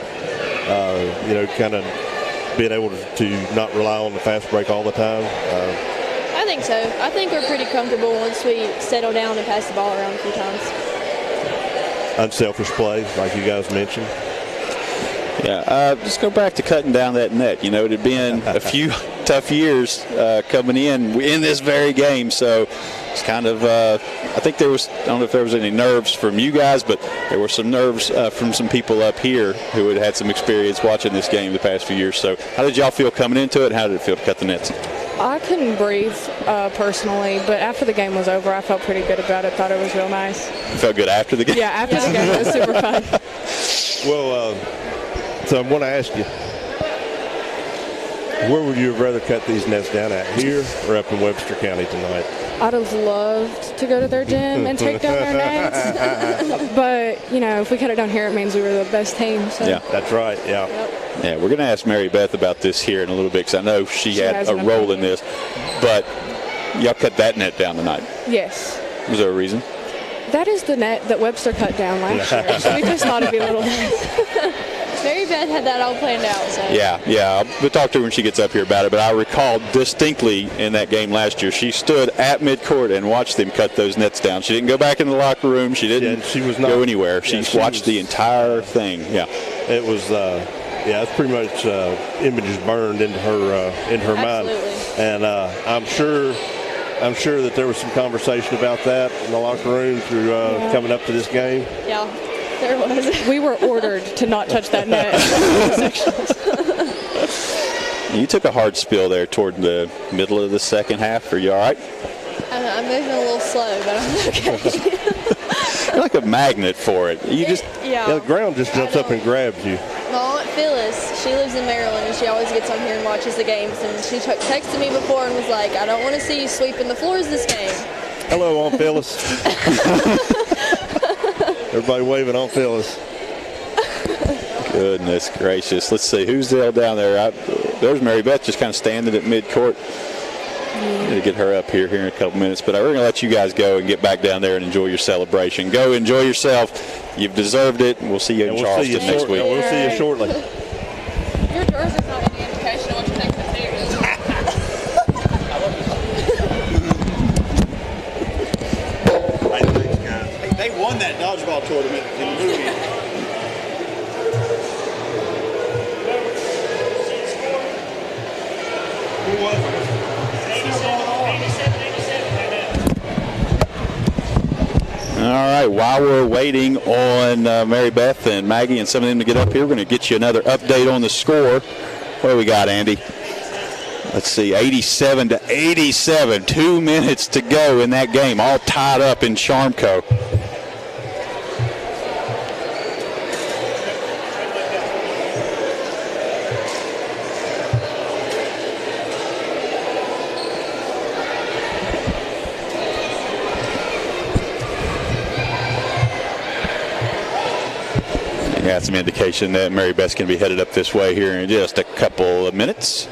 Kind of being able to not rely on the fast break all the time. I think so. I think we're pretty comfortable once we settle down and pass the ball around a few times. Unselfish play, like you guys mentioned. Yeah, just go back to cutting down that net. It had been a few tough years coming in this very game, so it's kind of, I think I don't know if there was any nerves from you guys, but there were some nerves from some people up here who had some experience watching this game the past few years. So how did y'all feel coming into it? How did it feel to cut the nets? I couldn't breathe personally, but after the game was over, I felt pretty good about it. Thought it was real nice. You felt good after the game? Yeah, after the game, it was super fun. Well, so I want to ask you, where would you have rather cut these nets down at, here or up in Webster County tonight? I'd have loved to go to their gym and take down their nets, but if we cut it down here, it means we were the best team. So. Yeah, that's right. Yeah. Yep. Yeah, we're going to ask Mary Beth about this here in a little bit because I know she had a role in this. But y'all cut that net down tonight. Yes. Was there a reason? That is the net that Webster cut down last year. So we just thought it'd be a little nice. Mary Beth had that all planned out. So. Yeah. We'll talk to her when she gets up here about it. But I recall distinctly in that game last year, she stood at midcourt and watched them cut those nets down. She didn't go back in the locker room. She didn't go anywhere. She watched the entire thing. Yeah. It was. It's pretty much images burned into her mind, and I'm sure that there was some conversation about that in the locker room through coming up to this game. Yeah, there was. We were ordered to not touch that net. You took a hard spill there toward the middle of the second half. Are you all right? I'm moving a little slow, but I'm okay. You're like a magnet for it. The ground just jumps up and grabs you. My Aunt Phyllis, she lives in Maryland, and she always gets on here and watches the games. And she texted me before and was like, I don't want to see you sweeping the floors this game. Hello, Aunt Phyllis. Everybody waving Aunt Phyllis. Goodness gracious. Let's see. Who's the hell down there? There's Mary Beth just kind of standing at midcourt. To get her up here in a couple minutes, but we're going to let you guys go and get back down there and enjoy your celebration. Go enjoy yourself. You've deserved it. We'll see you in Charleston next week. We'll see you shortly. Your jersey's not any indication of what you think of the series. Thanks, guys. They won that dodgeball tournament in the movie. Who was it? All right, while we're waiting on Mary Beth and Maggie and some of them to get up here, we're going to get you another update on the score. What do we got, Andy? Let's see, 87-87. 2 minutes to go in that game, all tied up in Charmco. Got some indication that Mary Beth's going to be headed up this way here in just a couple of minutes.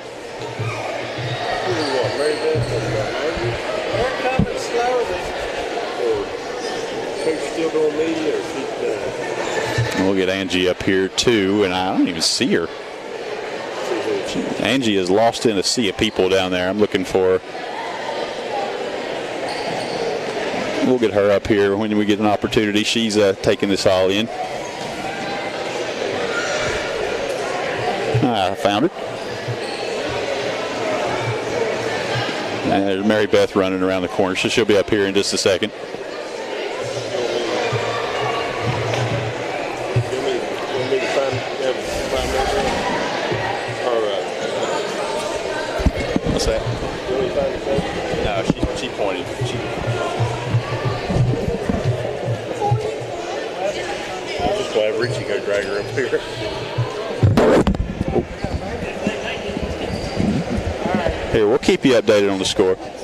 We'll get Angie up here too, and I don't even see her. Angie is lost in a sea of people down there. I'm looking for her. We'll get her up here when we get an opportunity. She's taking this all in. I found it. And there's Mary Beth running around the corner. So she'll be up here in just a second. What's that? No, she pointed. I'll just go have Richie go drag her up here. Here, we'll keep you updated on the score. Hey,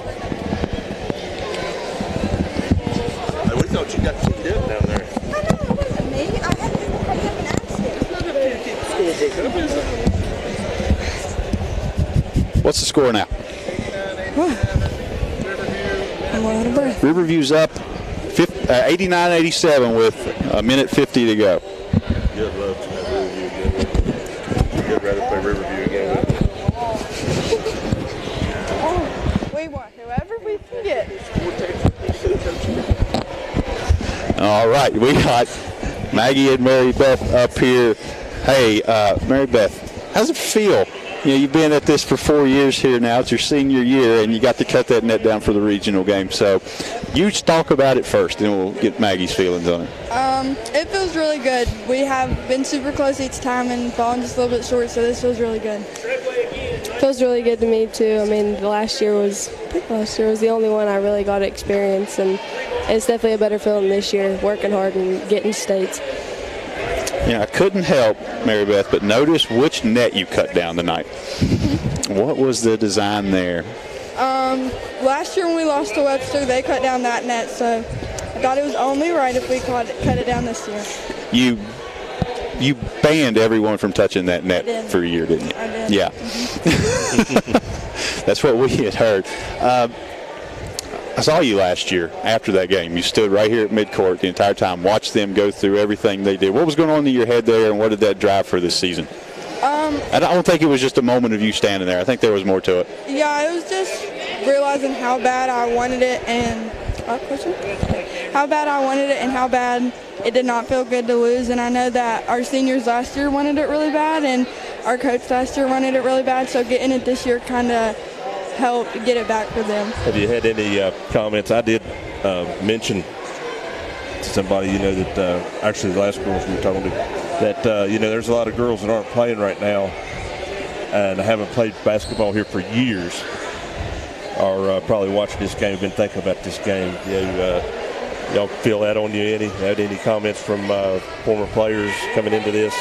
we thought you got teed up down there. I know it wasn't me. I haven't asked it. What's the score now? I'm out of breath. Riverview's up 89-87 with a minute 50 to go. You'd love to have Riverview again. You'd rather play Riverview again. We want whoever we can get. All right, we got Maggie and Mary Beth up here. Hey, Mary Beth, how's it feel? You know, you've been at this for 4 years here now. It's your senior year, and you got to cut that net down for the regional game. So you talk about it first, and we'll get Maggie's feelings on it. It feels really good. We have been super close each time and fallen just a little bit short, so this feels really good. Feels really good to me too. I mean, last year was the only one I really got to experience, and it's definitely a better feeling this year, working hard and getting states. Yeah, I couldn't help, Mary Beth, but notice which net you cut down tonight. What was the design there? Last year when we lost to Webster, they cut down that net, so I thought it was only right if we cut it down this year. You banned everyone from touching that net for a year, didn't you? I did. Yeah. That's what we had heard. I saw you last year after that game. You stood right here at midcourt the entire time, watched them go through everything they did. What was going on in your head there, and what did that drive for this season? I don't think it was just a moment of you standing there. I think there was more to it. Yeah, it was just realizing how bad I wanted it and how bad it did not feel good to lose. And I know that our seniors last year wanted it really bad, and our coach last year wanted it really bad. So getting it this year kind of helped get it back for them. Have you had any comments? I did mention to somebody, that actually the last girls we were talking to, that, there's a lot of girls that aren't playing right now and haven't played basketball here for years, are probably watching this game, been thinking about this game. Y'all feel that on you any? Had any comments from former players coming into this?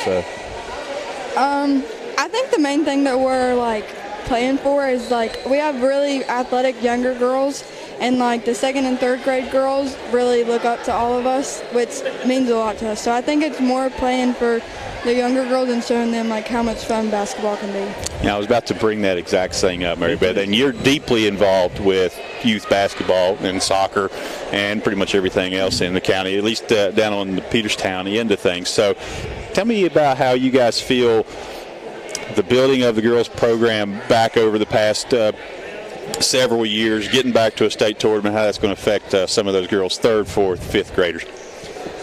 I think the main thing that we're playing for is we have really athletic younger girls, and the second and third grade girls really look up to all of us, which means a lot to us. So I think it's more playing for the younger girls and showing them how much fun basketball can be. Yeah, I was about to bring that exact thing up, Mary Beth, and you're deeply involved with youth basketball and soccer and pretty much everything else in the county, at least down on the Peterstown end of things. So tell me about how you guys feel the building of the girls program back over the past several years, getting back to a state tournament, how that's going to affect some of those girls, 3rd, 4th, 5th graders.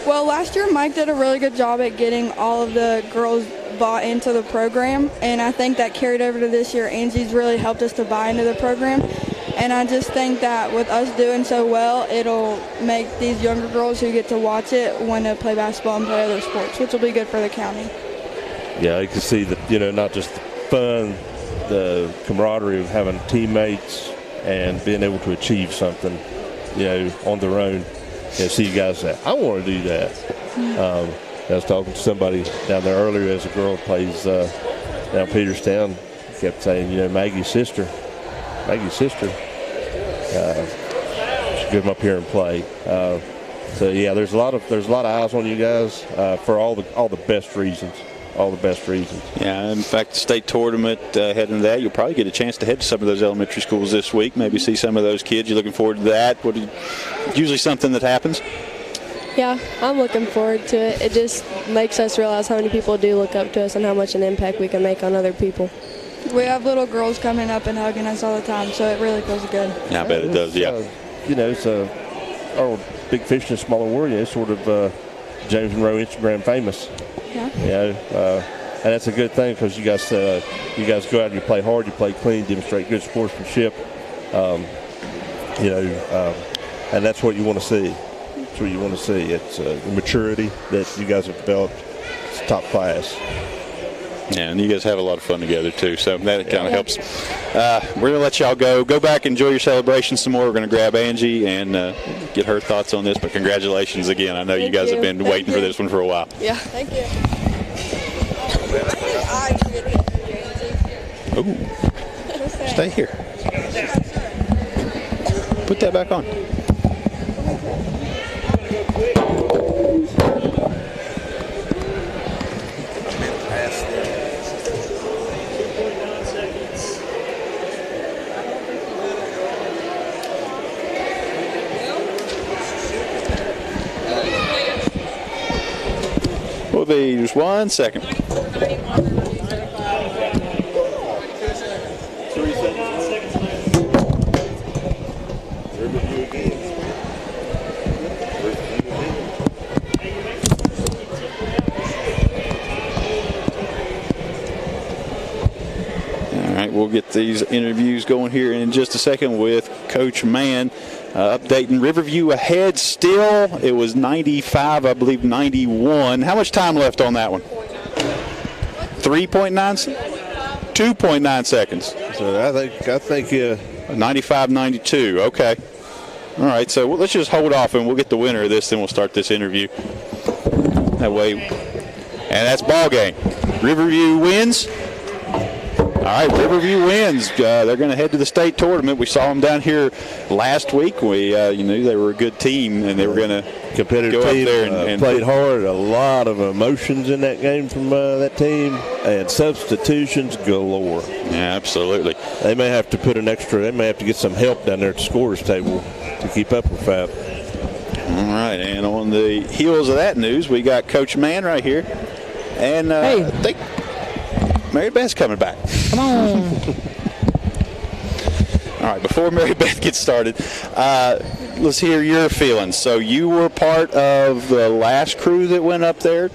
Well, last year Mike did a really good job at getting all of the girls bought into the program, and I think that carried over to this year. Angie's really helped us to buy into the program, and I just think that with us doing so well, it'll make these younger girls who get to watch it want to play basketball and play other sports, which will be good for the county. Yeah, you can see that, not just the fun, the camaraderie of having teammates and being able to achieve something, on their own. See you guys say, I want to do that. I was talking to somebody down there earlier as a girl who plays down Peterstown. Kept saying, Maggie's sister. Should get them up here and play. So yeah, there's a lot of eyes on you guys for all the best reasons. Yeah, in fact, the state tournament heading to that, you'll probably get a chance to head to some of those elementary schools this week, maybe see some of those kids. You're looking forward to that? Usually something that happens? Yeah, I'm looking forward to it. It just makes us realize how many people do look up to us and how much an impact we can make on other people. We have little girls coming up and hugging us all the time, so it really feels good. Yeah, I bet it does, yeah. It's our big fish in a smaller world. It's sort of James Monroe Instagram famous. Yeah. And that's a good thing because you guys go out and you play hard, you play clean, demonstrate good sportsmanship. And that's what you want to see. That's what you want to see. It's the maturity that you guys have developed. It's top class. Yeah, and you guys have a lot of fun together, too, so that kind of helps. We're going to let y'all go. Go back, enjoy your celebration some more. We're going to grab Angie and get her thoughts on this, but congratulations again. I know you guys have been waiting for this one for a while. Yeah, thank you. Ooh. Stay here. Put that back on. Will be just 1 second. All right, we'll get these interviews going here in just a second with Coach Mann. Updating Riverview ahead still. It was 95, I believe 91. How much time left on that one? 3.9? 2.9 seconds. So I think 95-92. Okay. All right, so let's just hold off and we'll get the winner of this, then we'll start this interview. That way. And that's ball game. Riverview wins. All right, Riverview wins. They're going to head to the state tournament. We saw them down here last week. We knew they were a good team, and they were going to competitive go team, up there and played hard. A lot of emotions in that game from that team, and substitutions galore. Yeah, absolutely. They may have to put They may have to get some help down there at the scorers table to keep up with that. All right, and on the heels of that news, we got Coach Mann right here, and I think Mary Beth's coming back. Come on. All right, before Mary Beth gets started, let's hear your feelings. So you were part of the last crew that went up there?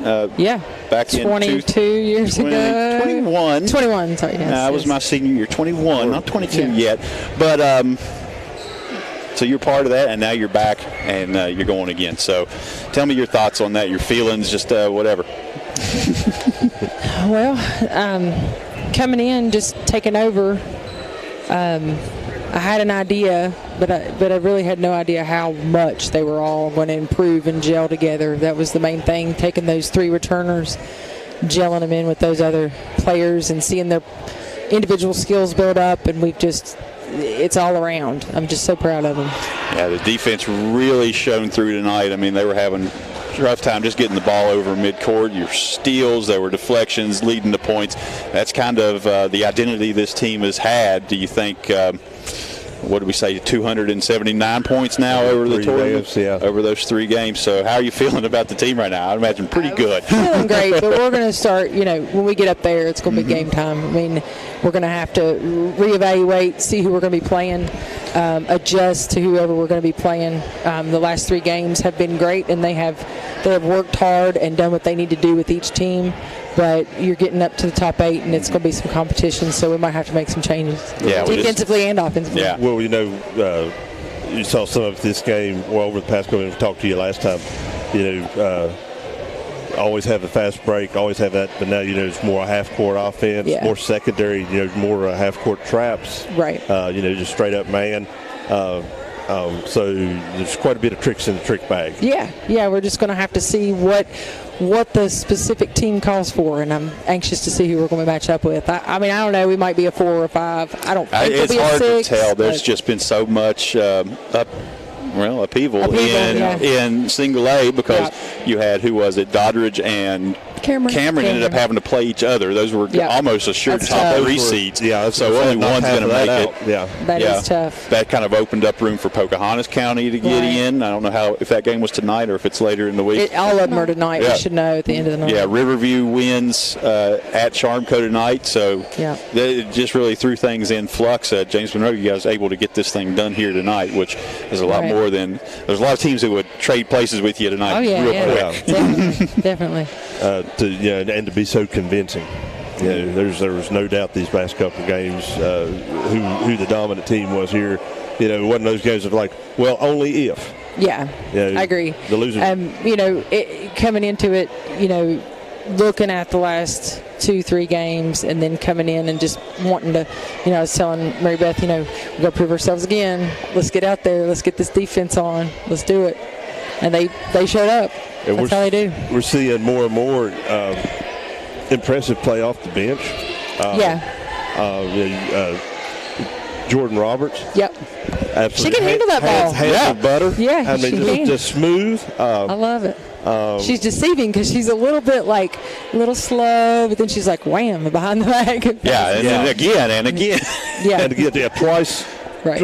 Back 22 years ago. 21. 21, sorry. Yes, that was my senior year. 21, not 22 yet. But so you're part of that, and now you're back, and you're going again. So tell me your thoughts on that, your feelings, just whatever. Well, coming in, just taking over, I had an idea, but I really had no idea how much they were all going to improve and gel together. That was the main thing, taking those three returners, gelling them in with those other players and seeing their individual skills build up, and it's all around. I'm just so proud of them. Yeah, the defense really shone through tonight. I mean, they were having a rough time just getting the ball over midcourt. Your steals, there were deflections leading to points. That's kind of the identity this team has had. Do you think, what did we say, 279 points now over the tournament? Over those 3 games. So how are you feeling about the team right now? I imagine pretty good. Feeling great, but we're going to start, when we get up there, it's going to be game time. I mean, we're going to have to reevaluate, see who we're going to be playing, adjust to whoever we're going to be playing. The last 3 games have been great, and they have worked hard and done what they need to do with each team. But you're getting up to the top 8, and it's going to be some competition, so we might have to make some changes, defensively and offensively. Yeah. Well, you saw some of this game over the past couple. We talked to you last time. Always have the fast break, always have that, but now it's more a half-court offense, more secondary, more half-court traps. Right. Just straight up man. So there's quite a bit of tricks in the trick bag. Yeah. We're just going to have to see what the specific team calls for, and I'm anxious to see who we're going to match up with. I mean, I don't know. We might be a 4 or 5. I don't think it'll be a 6. It's hard to tell. There's just been so much upheaval in single A because you had, who was it, Doddridge and Cameron ended up having to play each other. Those were almost assured top 3 seeds. So only one's going to make it. That is tough. That kind of opened up room for Pocahontas County to get in. I don't know if that game was tonight or if it's later in the week. All of them are tonight. We should know at the end of the night. Yeah, Riverview wins at Charmco tonight. So it just really threw things in flux. James Monroe, you guys able to get this thing done here tonight, which is a lot more than – there's a lot of teams that would trade places with you tonight real quick. Definitely. And to be so convincing. There was no doubt these last couple of games who the dominant team was here. It wasn't those games of like, well, only if. Yeah, I agree. The losers. Coming into it, looking at the last 2-3 games and then coming in and just wanting to, I was telling Mary Beth, we got to prove ourselves again. Let's get out there. Let's get this defense on. Let's do it. And they showed up. And that's how they do. We're seeing more and more impressive play off the bench. Jordan Roberts. Yep. Absolutely. She can handle that ball. Hands of butter. Yeah, I mean, just smooth. I love it. She's deceiving because she's a little bit a little slow, but then she's like, wham, behind the back. And again. Yeah. And again, twice. Right.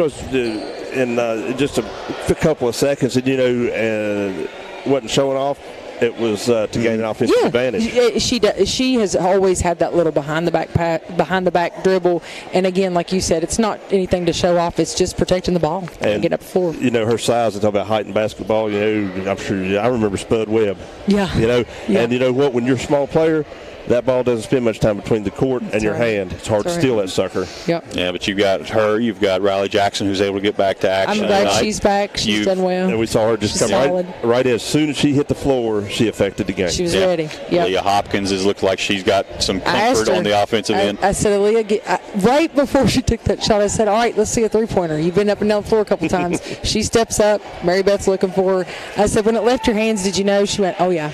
In just a couple of seconds, and wasn't showing off. It was to gain an offensive advantage. She has always had that little behind the back dribble, and again, like you said, it's not anything to show off. It's just protecting the ball and getting up the floor. Her size. And talk about height in basketball. I'm sure I remember Spud Webb. Yeah. And you know what? When you're a small player, that ball doesn't spend much time between the court and your hand. It's hard to steal that sucker. Yep. Yeah, but you've got her. You've got Riley Jackson, who's able to get back to action. I'm glad she's back. She's done well. And we saw her just come right as soon as she hit the floor, she affected the game. She was ready. Yep. Leah Hopkins has looked like she's got some comfort on the offensive end. I said, Leah, right before she took that shot, I said, all right, let's see a three-pointer. You've been up and down the floor a couple times. She steps up. Mary Beth's looking for her. I said, when it left your hands, did you know? She went, oh, yeah.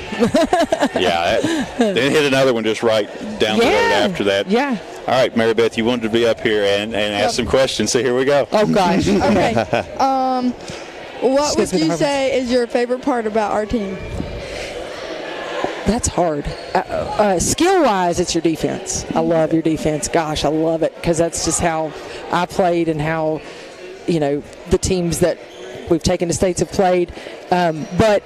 Then hit another one just right down the road after that. Yeah. All right, Mary Beth, you wanted to be up here and ask some questions, so here we go. Oh, gosh. Okay. What would you say is your favorite part about our team? That's hard. Skill-wise, it's your defense. I love your defense. Gosh, I love it because that's just how I played and how, the teams that we've taken to states have played. But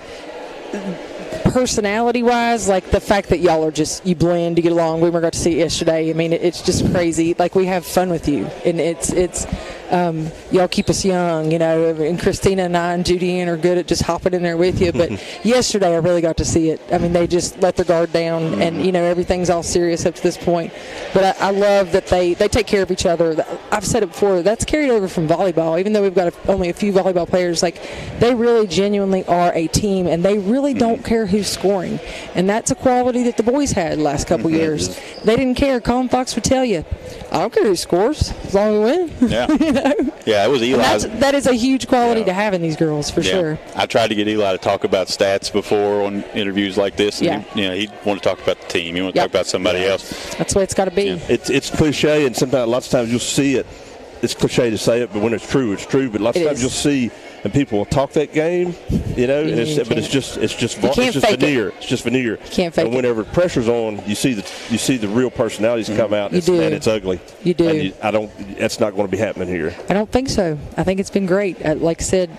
personality-wise, like the fact that y'all are you blend, you get along. We were got to see it yesterday. I mean, it's just crazy. Like, we have fun with you, and it's y'all keep us young, and Christina and I and Judy Ann are good at just hopping in there with you. But yesterday, I really got to see it. I mean, they just let their guard down, and, everything's all serious up to this point. But I love that they take care of each other. I've said it before, that's carried over from volleyball. Even though we've got only a few volleyball players, like, they really genuinely are a team, and they really don't care who's scoring. And that's a quality that the boys had the last couple years. They didn't care. Colin Fox would tell you, I don't care who scores, as long as we win. Yeah. Yeah, it was Eli. That is a huge quality to have in these girls, for sure. I tried to get Eli to talk about stats before on interviews like this. And he want to talk about the team. He want to talk about somebody else. That's the way it's got to be. Yeah. It's cliche, and sometimes lots of times you'll see it. It's cliche to say it, but when it's true, it's true. But lots of times you'll see, and people will talk that game, but it's just veneer. It's just veneer. You can't fake and whenever pressure's on, you see the real personalities come out, and it's ugly. You do. And that's not going to be happening here. I don't think so. I think it's been great. Like I said,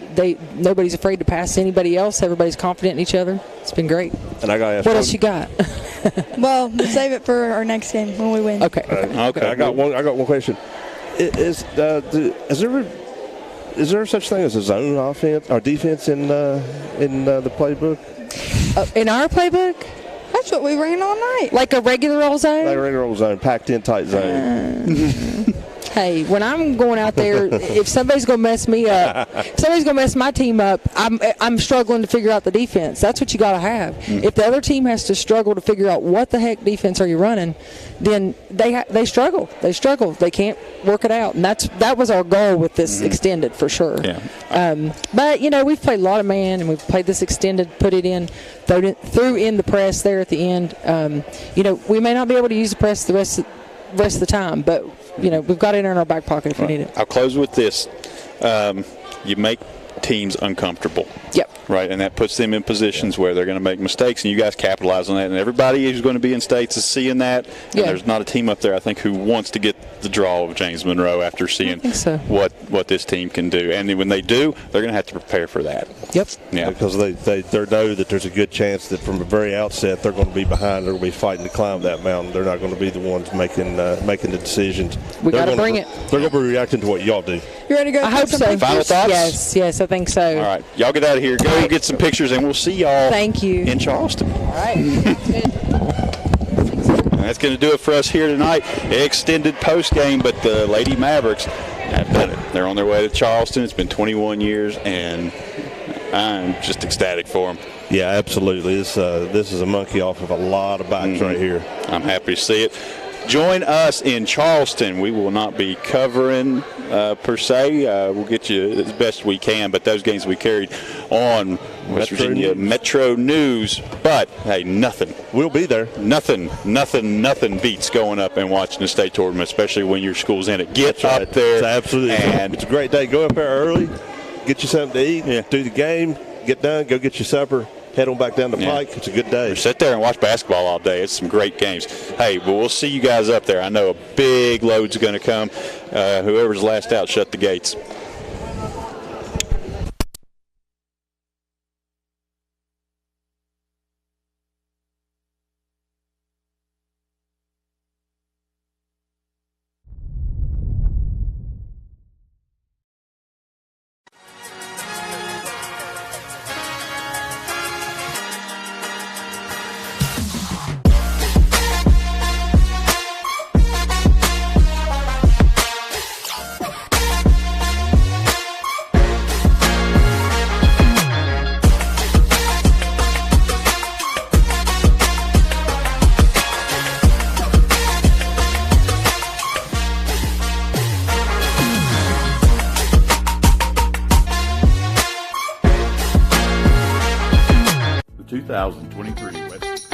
nobody's afraid to pass anybody else. Everybody's confident in each other. It's been great. And I got to ask, what else you got? Well, save it for our next game when we win. Okay. I got one question. Is there such thing as a zone offense or defense in the playbook? In our playbook? That's what we ran all night. Like a regular old zone? Like a regular old zone, packed in tight zone. Hey, when I'm going out there, if somebody's going to mess me up, if somebody's going to mess my team up, I'm struggling to figure out the defense. That's what you got to have. If the other team has to struggle to figure out what the heck defense are you running, then they struggle. They struggle. They can't work it out. And that was our goal with this extended, for sure. Yeah. But, we've played a lot of man, and we've played this extended, put it in, threw in the press there at the end. We may not be able to use the press the rest of the time, but we've got it in our back pocket if we need it. I'll close with this. You make teams uncomfortable. Yep. Right, and that puts them in positions where they're going to make mistakes, and you guys capitalize on that. And everybody who's going to be in states is seeing that. And there's not a team up there, I think, who wants to get the draw of James Monroe after seeing what this team can do. And when they do, they're going to have to prepare for that. Yep. Yeah. Because they know that there's a good chance that from the very outset they're going to be behind. They're going to be fighting to climb that mountain. They're not going to be the ones making the decisions. We got to bring it. They're going to be reacting to what y'all do. You ready to go? I hope so. Final thoughts? Yes, I think so. All right, y'all get out of here. Go get some pictures, and we'll see y'all. Thank you. In Charleston. All right. That's going to do it for us here tonight. Extended post game, but the Lady Mavericks have done it. They're on their way to Charleston. It's been 21 years, and I'm just ecstatic for them. Yeah, absolutely. This is a monkey off of a lot of bikes right here. I'm happy to see it. Join us in Charleston. We will not be covering per se. We'll get you as best we can, but those games we carried on West Virginia Metro News. But hey, nothing. We'll be there. Nothing beats going up and watching the state tournament, especially when your school's in it. Get That's up right. there. It's absolutely. And it's a great day. Go up there early, get you something to eat, do the game, get done, go get your supper. Head on back down the pike. It's a good day. Sit there and watch basketball all day. It's some great games. Hey, but we'll see you guys up there. I know a big load's going to come. Whoever's last out, shut the gates. The 2023 West.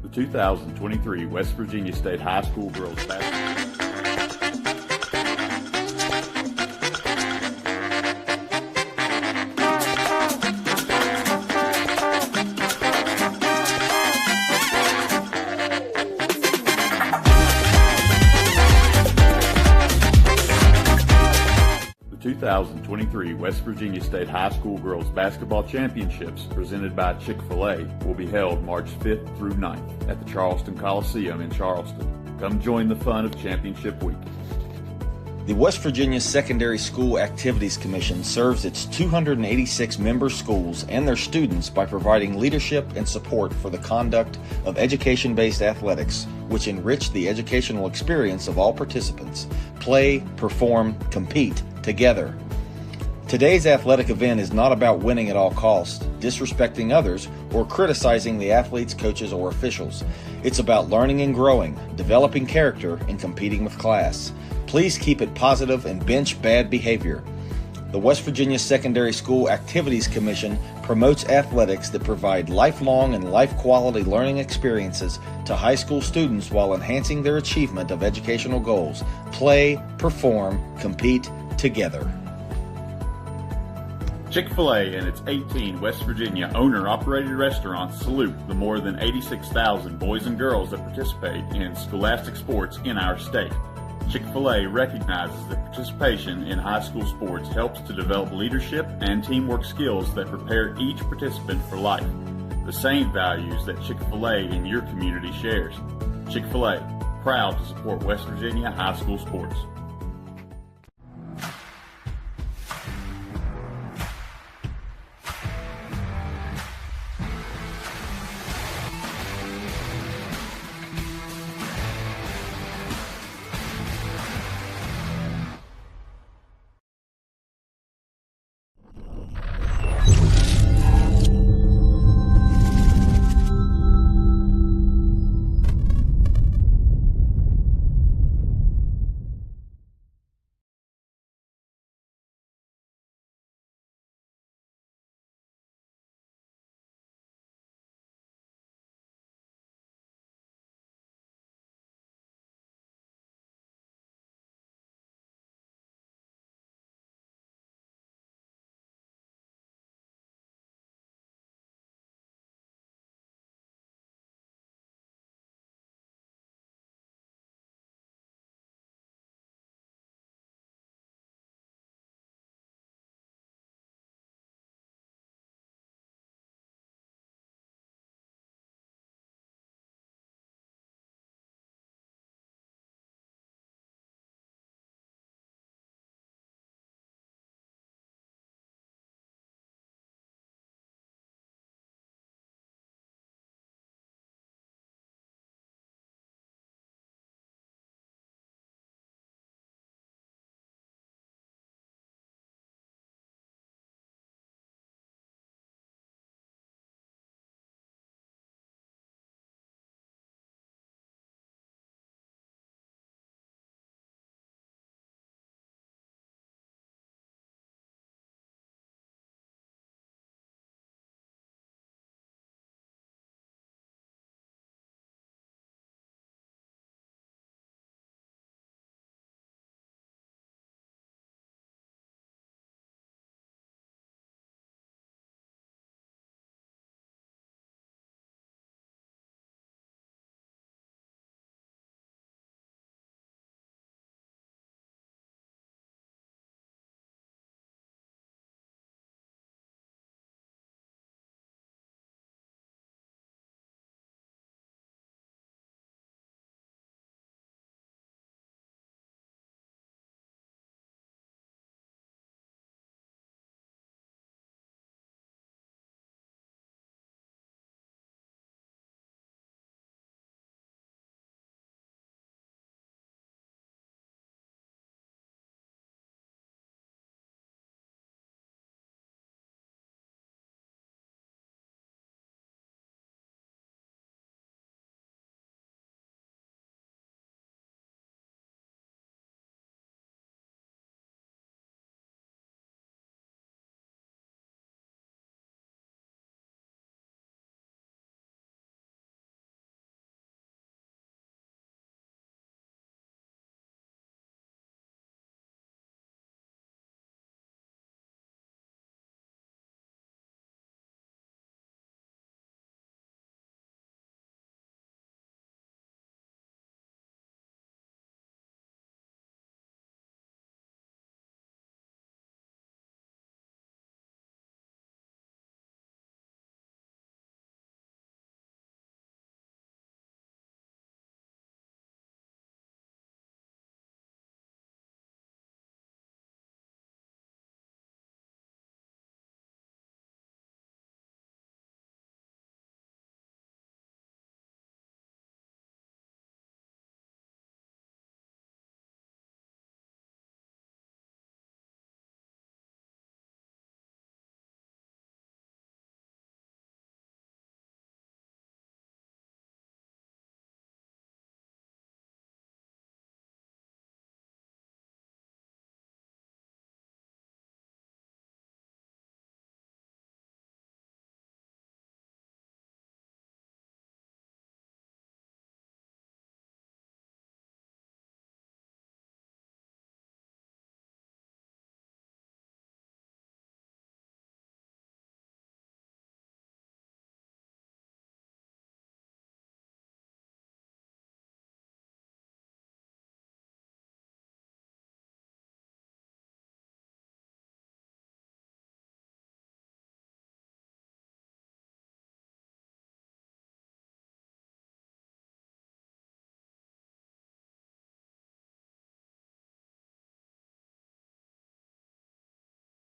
The 2023 West Virginia State High School Girls Basketball. The 2023 West Virginia State High School Girls Basketball Championships, presented by Chick-fil-A, will be held March 5th through 9th at the Charleston Coliseum in Charleston. Come join the fun of Championship Week. The West Virginia Secondary School Activities Commission serves its 286 member schools and their students by providing leadership and support for the conduct of education-based athletics, which enrich the educational experience of all participants. Play, perform, compete together. Today's athletic event is not about winning at all costs, disrespecting others, or criticizing the athletes, coaches, or officials. It's about learning and growing, developing character, and competing with class. Please keep it positive and bench bad behavior. The West Virginia Secondary School Activities Commission promotes athletics that provide lifelong and life-quality learning experiences to high school students while enhancing their achievement of educational goals. Play, perform, compete together. Chick-fil-A and its 18 West Virginia owner-operated restaurants salute the more than 86,000 boys and girls that participate in scholastic sports in our state. Chick-fil-A recognizes that participation in high school sports helps to develop leadership and teamwork skills that prepare each participant for life. The same values that Chick-fil-A in your community shares. Chick-fil-A, proud to support West Virginia high school sports.